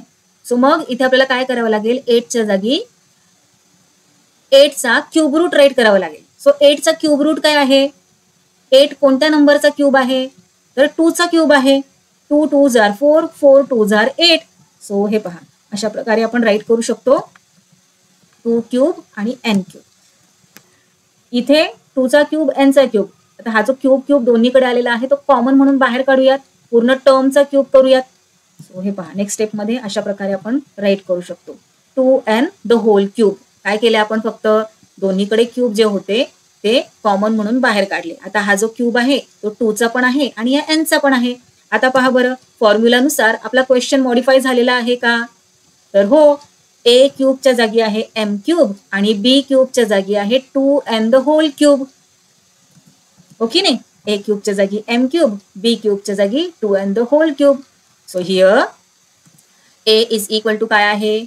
सो मग इथे आपल्याला काय करावं लागेल, 8च्या जागी 8चा क्यूब रूट राईट करावं लागेल. सो 8चा क्यूब रूट काय आहे? 8 कोणत्या नंबरचा क्यूब आहे? तर 2चा क्यूब आहे. 2 2s are 4, 4 2s are 8. So हे पहा, अशा प्रकारे आपण राईट करू शकतो 2 क्यूब आणि एन क्यूब. इथे 2चा क्यूब एनचा क्यूब. आता हा जो क्यूब क्यूब दोन्हीकडे आलेला आहे तो कॉमन म्हणून बाहेर काढूयात, पूर्ण टर्मचा क्यूब करूयात. सो हे पहा, नेक्स्ट स्टेप मध्ये अशा प्रकारे आपण राईट करू शकतो 2n द होल क्यूब. काय केले आपण, फक्त दोन्हीकडे क्यूब जे होते ते कॉमन म्हणून बाहेर काढले. आता हा जो क्यूब आहे तो 2चा पण आहे आणि या एनचा पण आहे. आता पहा बरं, फॉर्म्युलानुसार आपला क्वेश्चन मॉडिफाय झालेला आहे का? तर हो, ए क्यूबच्या जागी आहे एम क्यूब आणि बी क्यूबच्या जागी आहे 2n the whole cube. Okay नाही, ए क्यूबच्या जागी एम क्यूब, बी क्यूबच्या जागी 2n the whole cube. So here A is equal to काय आहे,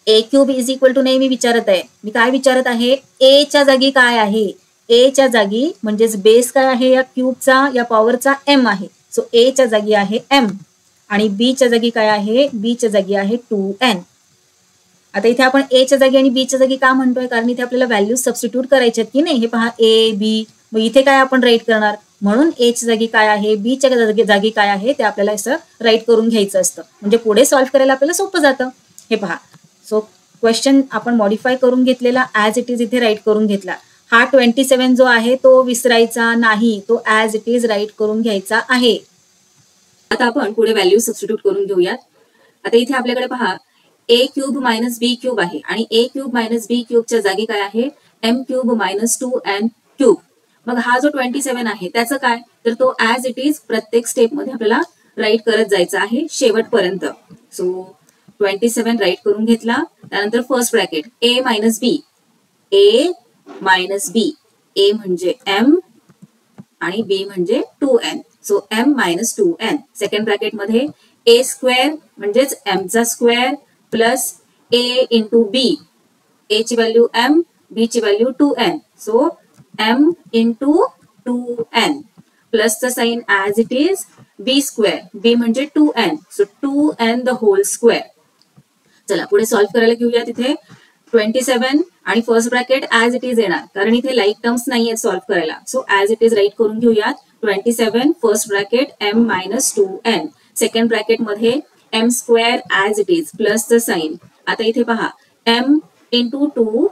ए क्यूब इज इक्वल टू नाही मी विचारत आहे, मी काय विचारत आहे, ए च्या जागी काय आहे. ए च्या जागी म्हणजेच बेस काय आहे या क्यूबचा, या पॉवरचा एम आहे. सो ए च्या जागी आहे एम आणि बी च्या जागी काय आहे, बी च्या जागी आहे 2n. आता इथे आपण ए च्या जागी आणि बी च्या जागी का म्हणतोय, कारण इथे आपल्याला व्हॅल्यूज सबस्टिट्यूट करायचे की नाही. हे पहा, ए बी, मग इथे काय आपण राईट करणार, म्हणून ए च्या जागी काय आहे, बी च्या जागी काय आहे ते आपल्याला असं राईट करून घ्यायचं असतं, म्हणजे पुढे सॉल्व्ह करायला आपल्याला सोपं जातं. हे पहा, सो क्वेश्चन आपण मॉडिफाय करून घेतलेला ऍज इट इज इथे राईट करून घेतला. हा 27 जो आहे तो विसरायचा नाही, तो ऍज इट इज राईट करून घ्यायचा आहे. आता आपण पुढे व्हॅल्यू सबस्टिट्यूट करून घेऊयात. आता इथे आपल्याकडे पहा, A cube minus B cube आहे आणि ए क्यूब मायनस बी क्यूबच्या जागी काय आहे, M cube minus 2n cube. मग हा जो 27 आहे त्याचं काय, तर तो ऍज इट इज प्रत्येक स्टेप मध्ये आपल्याला राईट करत जायचं आहे शेवटपर्यंत. सो 27 राईट करून घेतला. त्यानंतर first bracket A minus B, A minus B, A म्हणजे एम आणि बी म्हणजे 2n. So M minus 2n. Second bracket मध्ये ए स्क्वेअर म्हणजेच एमचा square plus A into B, A ची व्हॅल्यू एम, बी ची value 2n. So M into 2n प्लसचा sign as it is B square, बी म्हणजे 2n. So 2n the whole square. चला पुढे सॉल्व्ह करायला घेऊया. तिथे 27 आणि first bracket as it is येणार, कारण इथे लाईक टर्म्स नाहीये सॉल्व्ह करायला. So as it is right करून घेऊयात. 27 first bracket M minus 2n, second bracket मध्ये M square as it is प्लसचं साइन. आता इथे पहा, एम इंटू 2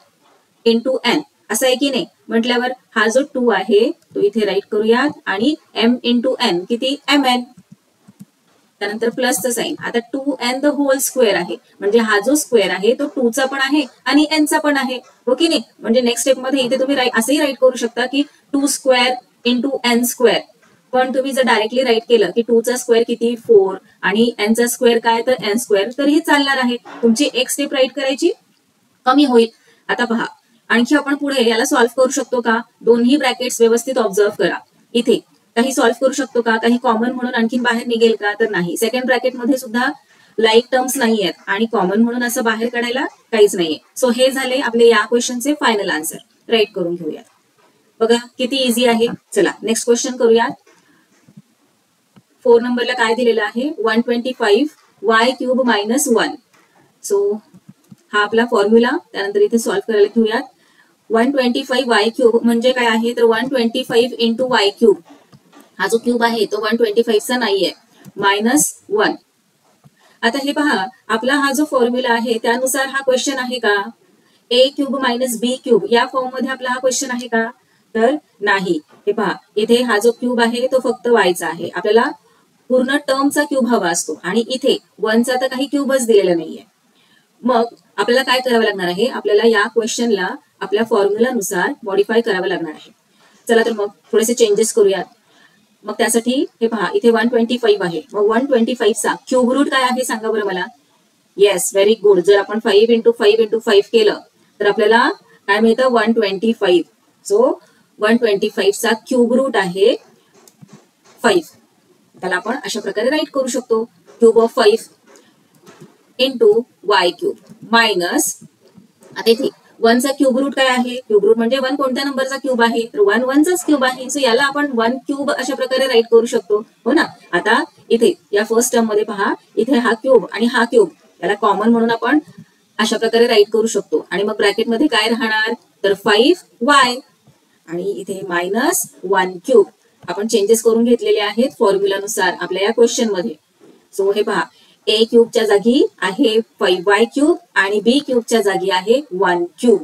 इंटू एन असं आहे की नाही, म्हटल्यावर हा जो 2 आहे तो इथे राईट करूयात आणि एम इंटू एन किती, mn. त्यानंतर प्लसचं साइन. आता 2n द होल स्क्वेअर आहे, म्हणजे हा जो स्क्वेअर आहे तो 2चा पण आहे आणि nचा पण आहे, हो की नाही. म्हणजे नेक्स्ट स्टेप मध्ये इथे तुम्ही असंही राईट करू शकता की 2 स्क्वेअर इंटू n स्क्वेअर. पण तुम्ही जर डायरेक्टली राईट केलं की 2चा स्क्वेअर किती 4 आणि nचा स्क्वेअर काय तर n स्क्वेअर, तर हे चालणार आहे. तुमची एक स्टेप राईट करायची कमी होईल. आता पहा, आणखी आपण पुढे याला सॉल्व्ह करू शकतो का, दोन्ही ब्रॅकेट्स व्यवस्थित ऑब्झर्व करा. इथे काही सॉल्व्ह करू शकतो का, काही कॉमन म्हणून आणखीन बाहेर निघेल का, तर नाही. सेकंड ब्रॅकेट मध्ये सुद्धा लाईक टर्म्स नाही आहेत आणि कॉमन म्हणून असं बाहेर काढायला काहीच नाहीये. सो हे झाले आपले या क्वेश्चनचे फायनल आन्सर. राईट करून घेऊयात. बघा किती इझी आहे. चला नेक्स्ट क्वेश्चन करूयात. 4 नंबरला काय दिलेलं आहे, 125 y क्यूब मायनस 1. सो हा आपला फॉर्म्युला. त्यानंतर इथे सॉल्व्ह करायला घेऊयात. 125 y क्यूब म्हणजे काय आहे, तर 125 इंटू y क्यूब. हा जो क्यूब आहे तो 125चा नाहीये, मायनस 1. आता हे पहा, आपला हा जो फॉर्म्युला आहे त्यानुसार हा क्वेश्चन आहे का, ए क्यूब मायनस बी क्यूब या फॉर्म मध्ये आपला हा क्वेश्चन आहे का, तर नाही. हे पहा, इथे हा जो क्यूब आहे तो फक्त वायचा आहे, आपल्याला पूर्ण टर्मचा क्यूब हवा असतो आणि इथे 1चा तर काही क्यूबच दिलेला नाहीये. मग आपल्याला काय करावं लागणार आहे, आपल्याला या क्वेश्चनला आपल्या फॉर्म्युलानुसार मॉडिफाय करावं लागणार आहे. चला तर मग थोडेसे चेंजेस करूयात. मग त्यासाठी हे पहा, इथे 125 आहे, मग 125चा क्यूब रूट काय आहे सांगा बरं मला. Yes, very good. जर आपण 5 इंटू 5 इंटू 5 केलं तर आपल्याला काय मिळतं, 125. सो 125चा क्यूब रूट आहे 5. त्याला आपण अशा प्रकारे राईट करू शकतो, cube of 5 into Y cube minus, आता इथे 1 चा क्यूब रूट काय आहे, क्यूब रूट म्हणजे 1 कोणत्या नंबरचा क्यूब आहे, तर 1 1 चाच क्यूब आहे, सो याला आपण 1 क्यूब अशा प्रकारे राईट करू शकतो, हो ना. आता इथे या फर्स्ट टर्म मध्ये पहा, इथे हा क्यूब आणि हा क्यूब याला कॉमन म्हणून आपण अशा प्रकारे राईट करू शकतो, आणि मग ब्रॅकेटमध्ये काय राहणार, तर 5y आणि इथे मायनस 1 क्यूब आपण चेंजेस करून घेतलेले आहेत फॉर्म्युलानुसार आपल्या या क्वेश्चन मध्ये. सो हे पहा, ए क्यूबच्या जागी आहे 5y क्यूब आणि बी क्यूबच्या जागी आहे 1 क्यूब.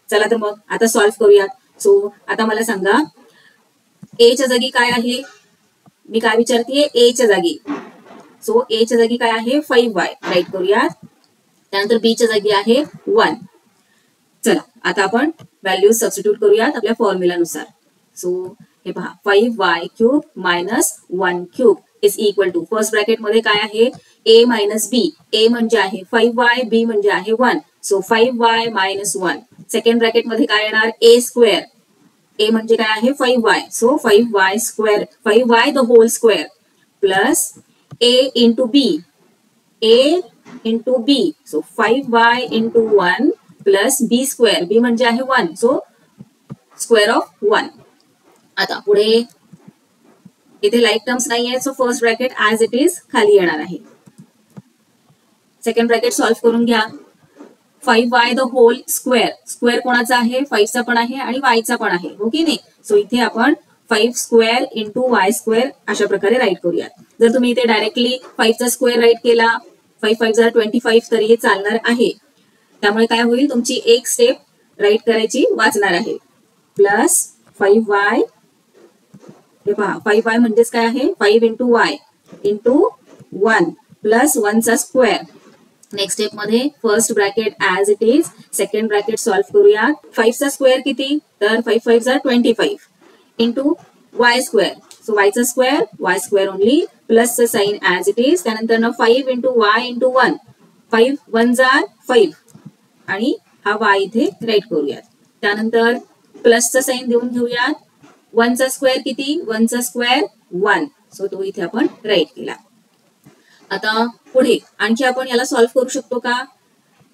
चला तर मग आता सॉल्व्ह करूयात. सो आता मला सांगा, ए च्या जागी काय आहे, मी काय विचारतेय, ए च्या जागी. सो ए च्या जागी काय आहे, 5y राईट करूयात. त्यानंतर बी च्या जागी आहे 1. चला आता आपण व्हॅल्यूज सबस्टिट्यूट करूयात आपल्या फॉर्म्युलानुसार. सो हे पहा, 5y cube minus 1 cube is equal to, first bracket मध्ये काय आहे, a मायनस बी. ए म्हणजे आहे 5y, बी म्हणजे आहे 1, so 5y minus 1. Second bracket मध्ये काय येणार, a स्क्वेअर. ए म्हणजे काय आहे 5y, so 5y square, 5y the whole square plus a into B, a into B, so 5y into 1 plus B square, बी म्हणजे आहे 1, सो स्क्वेअर ऑफ 1. आता पुढे इथे लाईक टर्म्स नाही आहे, so first bracket as it is खाली येणार आहे. सेकंड ब्रॅकेट सॉल्व्ह करून घ्या. 5y the whole square, square कोणाचा आहे, 5 चा पण आहे आणि y चा पण आहे, हो की नाही. सो इथे आपण 5 स्क्वेअर इंटू वाय स्क्वेअर अशा प्रकारे राईट करूयात. जर तुम्ही इथे डायरेक्टली 5 चा स्क्वेअर राईट केला, 5 5 जर 25 तरी हे चालणार आहे. त्यामुळे काय होईल, तुमची एक स्टेप राईट करायची वाचणार आहे. प्लस 5y, हे पहा 5y म्हणजेच काय आहे, 5 इंटू वाय इंटू 1 प्लस 1 चा स्क्वेअर. नेक्स्ट स्टेप मध्ये first bracket as it is, second bracket solve करूया. 5 चा स्क्वेअर किती, तर 5 5 जर 25 into Y square, so Y चा square, Y square only, plus चा साइन ऍज इट इज. त्यानंतर ना 5 इंटू वाय इंटू 1, 5 1 जार 5 आणि हा वाय इथे राईट करूयात. त्यानंतर प्लसचा साइन देऊन घेऊयात. 1 चा स्क्वेअर किती, 1 चा स्क्वेअर 1, सो तो इथे आपण राईट केला. आता पुढे आणखी आपण याला सॉल्व्ह करू शकतो का,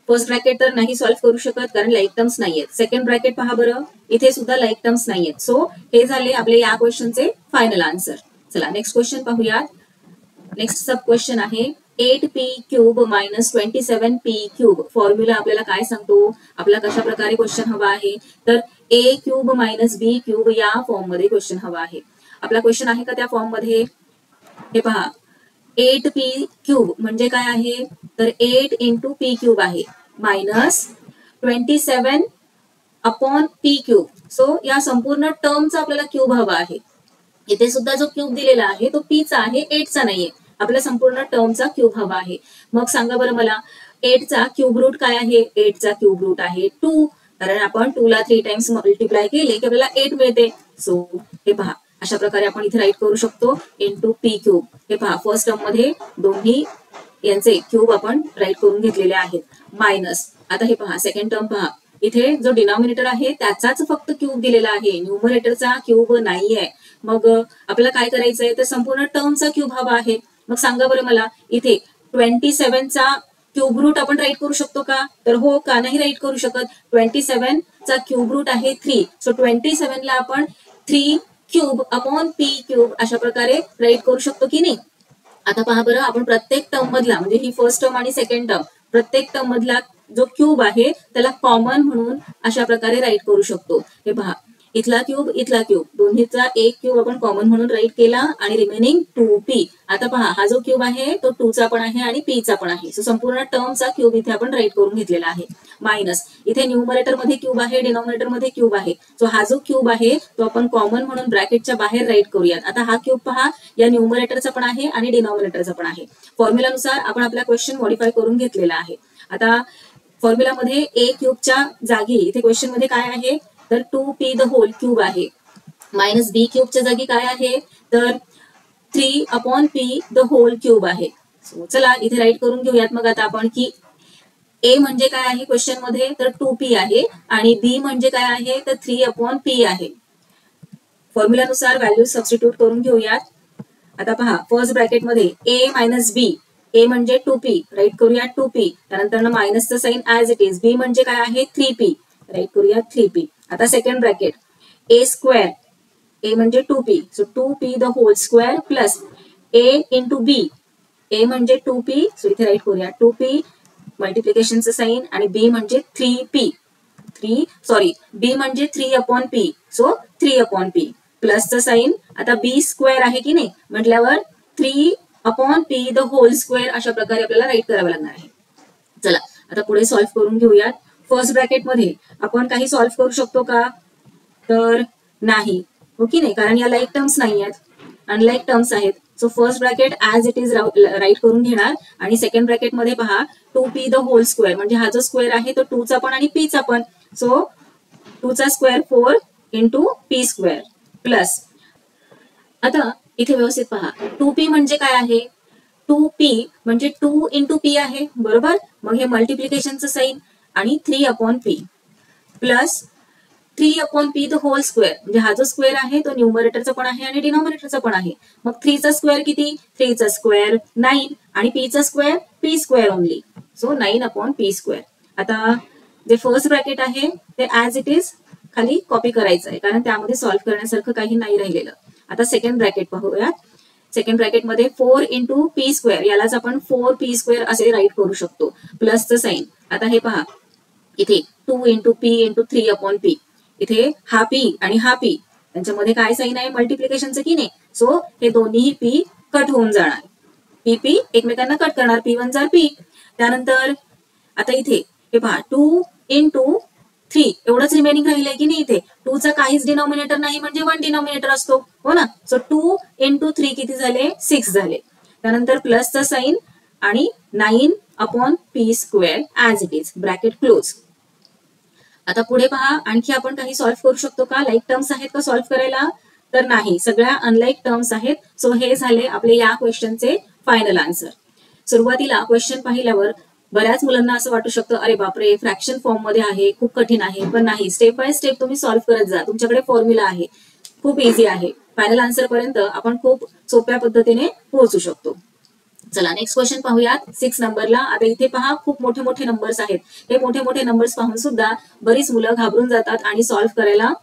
फर्स्ट ब्रॅकेट तर नाही सॉल्व्ह करू शकत कारण लाईक टर्म्स नाहीयेत. सेकंड ब्रॅकेट पहा बरं, इथे सुद्धा लाईक टर्म्स नाहीयेत. सो हे झाले आपले या क्वेश्चनचे फायनल आन्सर. चला नेक्स्ट क्वेश्चन पाहूयात. नेक्स्ट सब क्वेश्चन आहे 8p cube minus 27p cube. Formula आपल्याला काय सांगतो, आपला कशा प्रकारे क्वेश्चन हवा आहे, तर a cube minus B cube या फॉर्म मध्ये क्वेश्चन हवा आहे. आपला क्वेश्चन आहे का त्या फॉर्म मध्ये, हे पहा 8p क्यूब म्हणजे काय आहे, तर 8 इंटू पी क्यूब आहे minus 27 upon P cube. So या संपूर्ण टर्मचा आपल्याला क्यूब हवा आहे. इथे सुद्धा जो क्यूब दिलेला आहे तो p चा आहे, 8 चा नाहीये. आपल्या संपूर्ण टर्मचा क्यूब हवा आहे. मग सांगा बरं मला, 8 चा क्यूब रूट काय आहे, 8 चा क्यूब रूट आहे 2, कारण आपण 2 ला 3 टाइम्स मल्टिप्लाय केले की आपल्याला 8 मिळते. सो हे पहा अशा प्रकारे आपण इथे राईट करू शकतो इंटू पी क्यूब. हे पहा फर्स्ट टर्म मध्ये दोन्ही यांचे क्यूब आपण राईट करून घेतलेले आहेत मायनस. आता हे पहा सेकंड टर्म पहा, इथे जो डिनॉमिनेटर आहे त्याचाच फक्त क्यूब दिलेला आहे, न्यूमरेटरचा क्यूब नाहीये. मग आपल्याला काय करायचंय, तर संपूर्ण टर्मचा क्यूब हवा आहे. मग सांगा बरं मला, इथे 27 चा क्यूब रूट आपण राईट करू शकतो का, तर हो, का नाही राईट करू शकत. 27 चा क्यूब रूट आहे 3, सो 27 ला आपण 3 क्यूब अपॉन पी क्यूब अशा प्रकारे राईट करू शकतो की नाही. आता पहा बरं, आपण प्रत्येक टर्म मधला, म्हणजे ही फर्स्ट टर्म आणि सेकंड टर्म, प्रत्येक टर्म मधला जो क्यूब आहे त्याला कॉमन म्हणून अशा प्रकारे राईट करू शकतो. हे पहा इथला क्यूब दोन्हीचा एक क्यूब आपण कॉमन म्हणून राईट केला आणि रिमेनिंग 2p. आता पहा हा जो क्यूब आहे तो 2 चा पण आहे आणि p चा पण आहे. सो संपूर्ण टर्मचा क्यूब इथे आपण राईट करून घेतलेला आहे मायनस. इथे न्यूमरेटर मध्ये क्यूब आहे, डिनॉमिनेटर मध्ये क्यूब आहे. सो हा जो क्यूब आहे तो आपण कॉमन म्हणून ब्रॅकेटच्या बाहेर राईट करूयात. आता हा क्यूब पहा या न्यूमरेटरचा पण आहे आणि डिनॉमिनेटरचा पण आहे. फॉर्म्युलानुसार आपण आपला क्वेश्चन मॉडिफाय करून घेतलेला आहे. आता फॉर्म्युलामध्ये a क्यूबच्या जागी इथे क्वेश्चन मध्ये काय आहे, तर 2p द होल क्यूब आहे मायनस बी क्यूबच्या जागी काय आहे, तर 3 upon p the whole cube आहे. सो चला इथे राईट करून घेऊयात मग आता आपण की a म्हणजे काय आहे क्वेश्चन मध्ये, तर 2p आहे आणि b म्हणजे काय आहे, तर 3 अपॉन p आहे. फॉर्म्युलानुसार व्हॅल्यू सबस्टिट्यूट करून घेऊयात. आता पहा फर्स्ट ब्रॅकेट मध्ये a मायनस बी, a म्हणजे 2p, राईट करूया 2p, त्यानंतर मायनसचं sign as it is, b म्हणजे काय आहे 3p, राईट करूया 3p. आता second bracket a square, a म्हणजे 2p, so 2p the whole square plus a into b, a म्हणजे 2p, सो इथे राईट करूया 2p मल्टिप्लिकेशनचं साइन, आणि b म्हणजे 3p, b म्हणजे 3/p, सो 3/p प्लसचं साइन. आता b स्क्वेअर आहे की नाही म्हटल्यावर 3/p द होल स्क्वेअर अशा प्रकारे आपल्याला राईट करावं लागणार आहे. चला आता पुढे सॉल्व्ह करून घेऊयात. फर्स्ट ब्रॅकेट मध्ये आपण काही सॉल्व्ह करू शकतो का, तर नाही, हो की नाही, कारण या लाईक टर्म्स नाही आहेत, अनलाईक टर्म्स आहेत. So first bracket as it is right करून घेणार, आणि सेकंड ब्रॅकेट मध्ये पहा 2p द होल स्क्वेअर, म्हणजे हा जो स्क्वेअर आहे तो 2 चा पण आणि p चा पण, सो 2 चा square 4 into p square plus. आता इथे व्यवस्थित पहा 2p म्हणजे काय आहे, 2p म्हणजे 2 इंटू p आहे, बरोबर. मग हे मल्टिप्लिकेशनचं साइन आणि 3/p plus 3/p the whole square, म्हणजे हा जो स्क्वेअर आहे तो न्यूमरेटरचा पण आहे आणि डिनॉमिनेटरचा पण आहे. मग 3 चा स्क्वेअर किती, 3 चा स्क्वेअर 9, आणि p चा square p square only, so 9/p square. आता जे फर्स्ट ब्रॅकेट आहे ते ऍज इट इज खाली कॉपी करायचं आहे, कारण त्यामध्ये सॉल्व्ह करण्यासारखं काही नाही राहिलेलं. आता सेकंड ब्रॅकेट पाहूया. सेकंड ब्रॅकेट मध्ये 4 इंटू p स्क्वेअर, यालाच आपण 4p स्क्वेअर असे राईट करू शकतो, प्लसचं साइन. आता हे पहा इथे 2 इंटू p इंटू 3/p, इथे हा p आणि हा p त्यांच्यामध्ये काय साइन आहे मल्टिप्लिकेशनचं की नाही, सो हे दोन्हीही p कट होऊन जाणार, p एकमेकांना कट करणार, p1 जार p. त्यानंतर आता इथे हे पहा 2 इंटू 3 एवढंच रिमेनिंग राहिलंय की नाही, इथे 2 चा काहीच डिनॉमिनेटर नाही म्हणजे 1 डिनॉमिनेटर असतो, हो ना. सो 2 इंटू 3 किती झाले, 6 झाले. त्यानंतर प्लसचा साइन आणि 9/p square as it is, bracket close. आता पुढे पहा आणखी आपण काही सॉल्व्ह करू शकतो का, लाईक टर्म्स आहेत का सॉल्व्ह करायला, तर नाही, सगळ्या अनलाईक टर्म्स आहेत. सो हे झाले आपले या क्वेश्चनचे फायनल आन्सर. सुरुवातीला क्वेश्चन पाहिल्यावर बऱ्याच मुलांना असं वाटू शकतं अरे बापरे फ्रॅक्शन फॉर्म मध्ये आहे, खूप कठीण आहे, पण नाही, स्टेप बाय स्टेप तुम्ही सॉल्व्ह करत जा, तुमच्याकडे फॉर्म्युला आहे, खूप इझी आहे. फायनल आन्सर पर्यंत आपण खूप सोप्या पद्धतीने पोहोचू शकतो. चला नेक्स्ट क्वेश्चन पाहूयात 6 नंबरला. आता इथे पहा खूप मोठे मोठे नंबर्स आहेत, हे मोठे मोठे नंबर्स पाहून सुद्धा बरीच मुलं घाबरून जातात आणि सॉल्व्ह करायला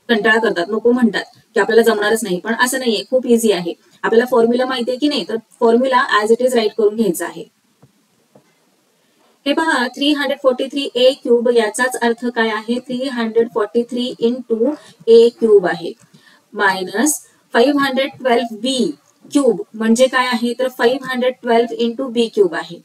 कंटाळा करतात, नको म्हणतात की आपल्याला जमणारच नाही. पण असं नाहीये, खूप इझी आहे. आपल्याला फॉर्म्युला माहितीये की नाही, तर formula as it is right करून घ्यायचा आहे. हे पहा 343a क्यूब, याचाच अर्थ काय आहे, 343 इंटू a क्यूब आहे, मायनस 512b क्यूब म्हणजे काय आहे, तर 512 इंटू बी क्यूब आहे.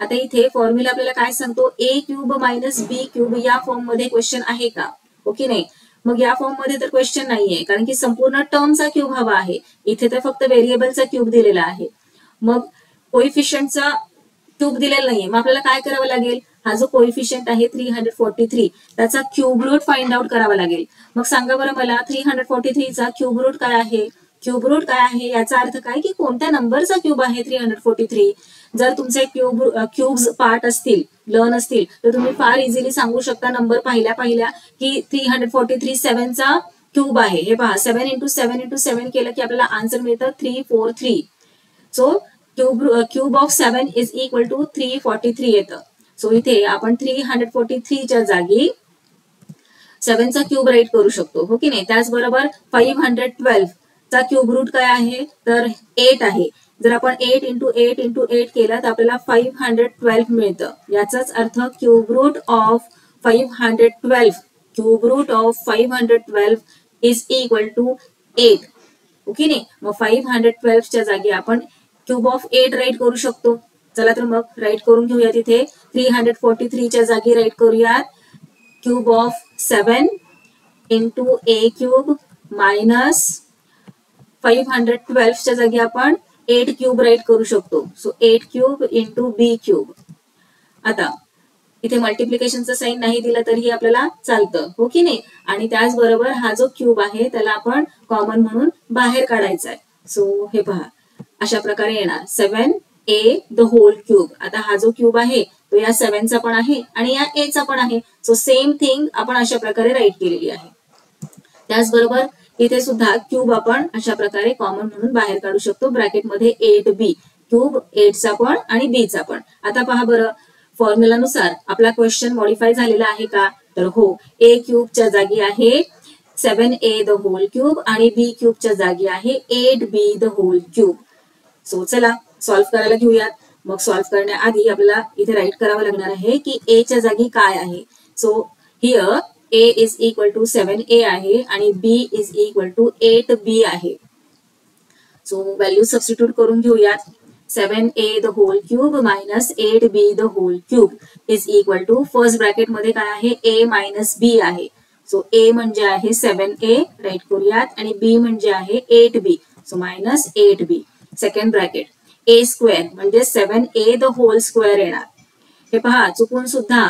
आता इथे फॉर्म्युला आपल्याला काय सांगतो, a cube minus B cube, या फॉर्म मध्ये क्वेश्चन आहे का, ओके नाही. मग या फॉर्म मध्ये तर क्वेश्चन नाहीये, कारण की संपूर्ण टर्मचा क्यूब हवा आहे, इथे तर फक्त व्हेरिएबलचा क्यूब दिलेला आहे. मग कोइफिशियंटचा क्यूब दिलेला नाहीये, मग आपल्याला काय करावं लागेल, हा जो कोइफिशियंट आहे 343 त्याचा क्यूब रूट फाइंड आउट करावा लागेल. मग सांगा बरं मला 343 चा क्यूब रूट काय आहे, क्यूब रूट काय आहे, याचा अर्थ काय की कोणत्या नंबरचा क्यूब आहे 343. जर तुमचे क्यूब्स पार्ट असतील, लर्न असतील, तर तुम्ही फार इझिली सांगू शकता नंबर पाहिल्या की 343 7 चा क्यूब आहे. हे पहा 7 इंटू 7 इंटू 7 केलं की आपल्याला आन्सर मिळतं 343. So cube of 7 is equal to 343 येतं. सो इथे आपण 343 च्या जागी 7 चा क्यूब राईट करू शकतो, हो की नाही. त्याचबरोबर 512 चा क्यूब रूट काय आहे, तर 8 आहे. जर आपण 8 इंटू 8 इंटू 8 केलं तर आपल्याला 512 मिळतं. याचाच अर्थ cube root of 512, cube root of 512 is equal to 8, okay नाही. मग 512 च्या जागी आपण क्यूब ऑफ 8 राईट करू शकतो. चला तर मग राईट करून घेऊया. तिथे 343 च्या जागी राईट करूयात cube of 7 into a cube minus 512 च्या जागी आपण 8 क्यूब राईट करू शकतो. सो 8 क्यूब इंटू बी क्यूब. आता इथे मल्टिप्लिकेशनचं साइन नाही दिलं तरी आपल्याला चालतं, हो की नाही. आणि त्याचबरोबर हा जो क्यूब आहे त्याला आपण कॉमन म्हणून बाहेर काढायचा आहे. सो हे पहा अशा प्रकारे येणार 7a द होल क्यूब. आता हा जो क्यूब आहे तो या 7 चा पण आहे आणि या a चा पण आहे. सो सेम थिंग आपण अशा प्रकारे राईट केलेली आहे. त्याचबरोबर इथे सुद्धा क्यूब आपण अशा प्रकारे कॉमन म्हणून बाहेर काढू शकतो ब्रॅकेटमध्ये 8b, क्यूब 8चा पण आणि b चा पण. आता पहा बरं, फॉर्म्युलानुसार आपला क्वेश्चन मॉडिफाय झालेला आहे का? तर हो, a क्यूबच्या जागी आहे 7a द होल क्यूब आणि b क्यूबच्या जागी आहे 8b the whole cube. So चला सॉल्व्ह करायला घेऊयात. मग सॉल्व्ह करण्याआधी आपल्याला इथे राईट करावं लागणार आहे की a च्या जागी काय आहे. So here a is equal to 7a आहे आणि b is equal to 8b आहे. सो व्हॅल्यू सबस्टिट्यूट करून घेऊयात. 7a the whole cube minus 8b the whole cube is equal to first bracket मध्ये काय आहे a मायनस b आहे. सो a म्हणजे आहे 7a, राईट करूयात, आणि b म्हणजे आहे 8b, so minus 8b. Second bracket a square म्हणजे 7a द होल स्क्वेअर येणार. हे पहा, चुकून सुद्धा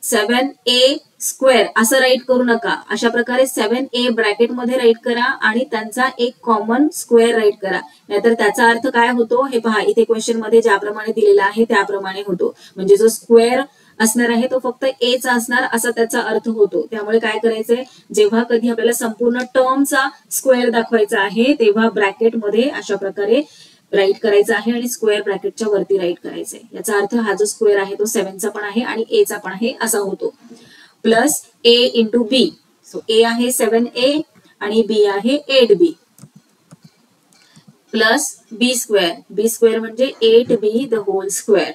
7a स्क्वेअर असं राईट करू नका. अशा प्रकारे 7a ब्रॅकेट मध्ये राईट करा आणि त्यांचा एक कॉमन स्क्वेअर राईट करा, नाहीतर त्याचा अर्थ काय होतो हे पहा. इथे क्वेश्चन मध्ये ज्याप्रमाणे दिलेला आहे त्याप्रमाणे होतो, म्हणजे जो स्क्वेअर असणार आहे तो फक्त a चा असणार असा त्याचा अर्थ होतो. त्यामुळे काय करायचंय, जेव्हा कधी आपल्याला संपूर्ण टर्मचा स्क्वेअर दाखवायचा आहे तेव्हा ब्रॅकेट मध्ये अशा प्रकारे राईट करायचं आहे आणि स्क्वेअर ब्रॅकेटच्या वरती राईट करायचंय. याचा अर्थ हा जो स्क्वेअर आहे तो 7चा पण आहे आणि a चा पण आहे असा होतो. Plus a into b, so a आहे 7a आणि b आहे 8b, प्लस b स्क्वेअर म्हणजे 8b द होल स्क्वेअर.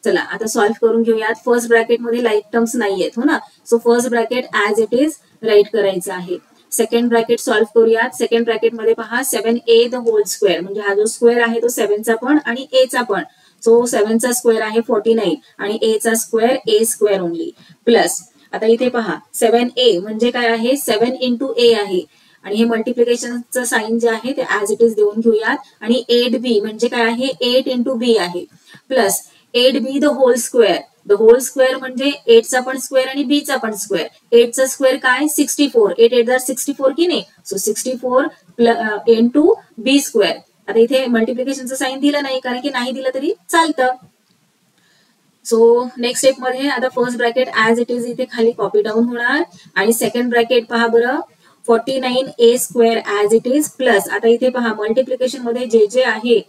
चला आता सॉल्व्ह करून घेऊयात. फर्स्ट ब्रॅकेट मध्ये लाईक टर्म्स नाहीयेत, हो ना. So first bracket as it is write करायचं आहे. सेकंड ब्रॅकेट सॉल्व्ह करूयात. सेकंड ब्रॅकेट मध्ये पहा 7a द होल स्क्वेअर म्हणजे हा जो स्क्वेअर आहे तो 7चा पण आणि a चा पण. सो 7चा स्क्वेअर आहे 49 आणि a चा square a square only. Plus आता इथे पहा 7a म्हणजे काय आहे 7 इंटू a आहे आणि हे मल्टिप्लिकेशनचं साइन जे आहे ते ऍज इट इज देऊन घेऊयात. आणि 8b म्हणजे काय आहे 8 इंटू b आहे. Plus 8b the whole square. The whole square म्हणजे 8चा पण स्क्वेअर आणि b चा पण स्क्वेअर. 8चा स्क्वेअर काय 64, 8 8 64 की नाही. So 64 into b square. आता इथे मल्टिप्लिकेशनचं साइन दिलं नाही, कारण की नाही दिलं तरी चालतं. सो नेक्स्ट स्टेप मध्ये आता first bracket as it is इथे खाली कॉपी डाऊन होणार आणि सेकंड ब्रॅकेट पहा बरं 49a square as it is. Plus आता इथे पहा मल्टिप्लिकेशन मध्ये जे जे आहे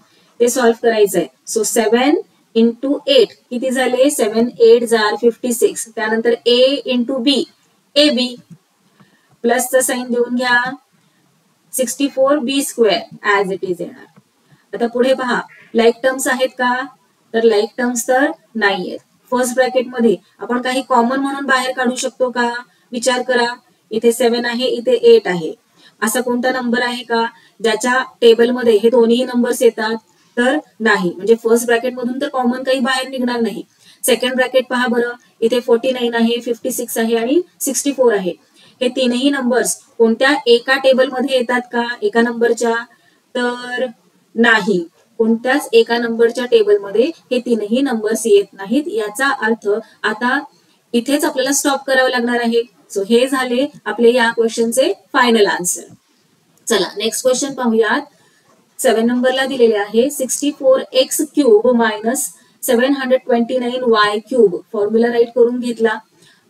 ते सॉल्व्ह करायचंय. सो 7 इंटू 8 किती झाले 7 8 जार 56. त्यानंतर a इंटू b ab, प्लसचं साइन देऊन घ्या 64b square as it is येणार. आता पुढे पहा लाईक टर्म्स आहेत का, तर लाईक टर्म्स तर नाहीयेत. फर्स्ट ब्रॅकेट मध्ये आपण काही कॉमन म्हणून बाहेर काढू शकतो का, विचार करा. इथे 7 आहे, इथे 8 आहे. असा कोणता नंबर आहे का ज्याच्या टेबलमध्ये हे दोन्ही नंबर्स येतात, तर नाही. म्हणजे फर्स्ट ब्रॅकेट मधून तर कॉमन काही बाहेर निघणार नाही. सेकंड ब्रॅकेट पहा बरं, इथे 49 आहे, 56 आहे आणि 64 आहे. हे तीनही नंबर्स कोणत्या एका टेबलमध्ये येतात का एका नंबरच्या, तर नाही. कोणत्याच एका नंबरच्या टेबलमध्ये हे तीनही नंबर्स येत नाहीत. याचा अर्थ आता इथेच आपल्याला स्टॉप करावं लागणार आहे. सो हे झाले आपले या क्वेश्चनचे फायनल आन्सर. चला नेक्स्ट क्वेश्चन पाहूयात. 7 नंबरला दिलेले आहे 64x cube minus 729y cube. Formula write करून घेतला.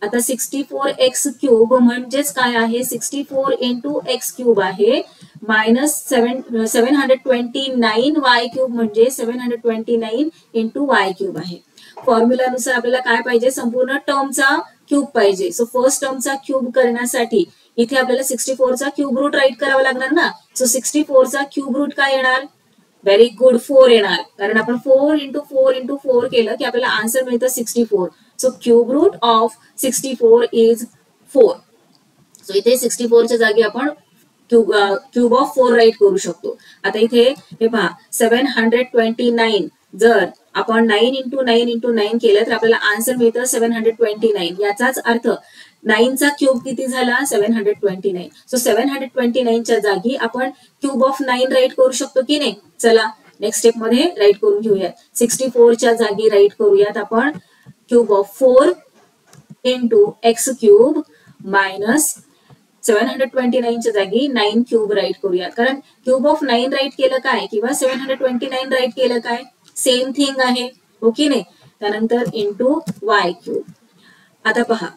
आता 64x क्यूब म्हणजेच काय आहे 64 इंटू एक्स क्यूब आहे, मायनस 729y क्यूब म्हणजे 729 इंटू वाय क्यूब आहे. फॉर्म्युलानुसार आपल्याला काय पाहिजे, संपूर्ण टर्मचा क्यूब पाहिजे. सो फर्स्ट टर्मचा क्यूब करण्यासाठी इथे आपल्याला 64चा क्यूब रूट राईट करावा लागणार ना. सो 64चा क्यूब रूट काय येणार, व्हेरी गुड 4 येणार, कारण आपण 4 इंटू 4 इंटू 4 केलं की आपल्याला आन्सर मिळतं 64. So cube root of 64 is 4. So इथे 64च्या जागी आपण क्यूब ऑफ 4 राईट करू शकतो. आता इथे हे पहा 729 जर आपण 9 इंटू 9 इंटू 9 केलं तर आपल्याला आन्सर मिळतं 729. याचाच अर्थ 9चा क्यूब किती झाला 729. सो 729च्या जागी आपण क्यूब ऑफ 9 राईट करू शकतो की नाही. चला नेक्स्ट स्टेप मध्ये राईट करून घेऊयात. 64च्या जागी राईट करूयात आपण cube of 4 into x cube minus 729च्या जागी 9 क्यूब राईट करूयात, कारण क्यूब ऑफ 9 राईट केलं काय किंवा 729 राईट केलं काय सेम थिंग आहे, हो की नाही. त्यानंतर इंटू वाय क्यूब. आता पहा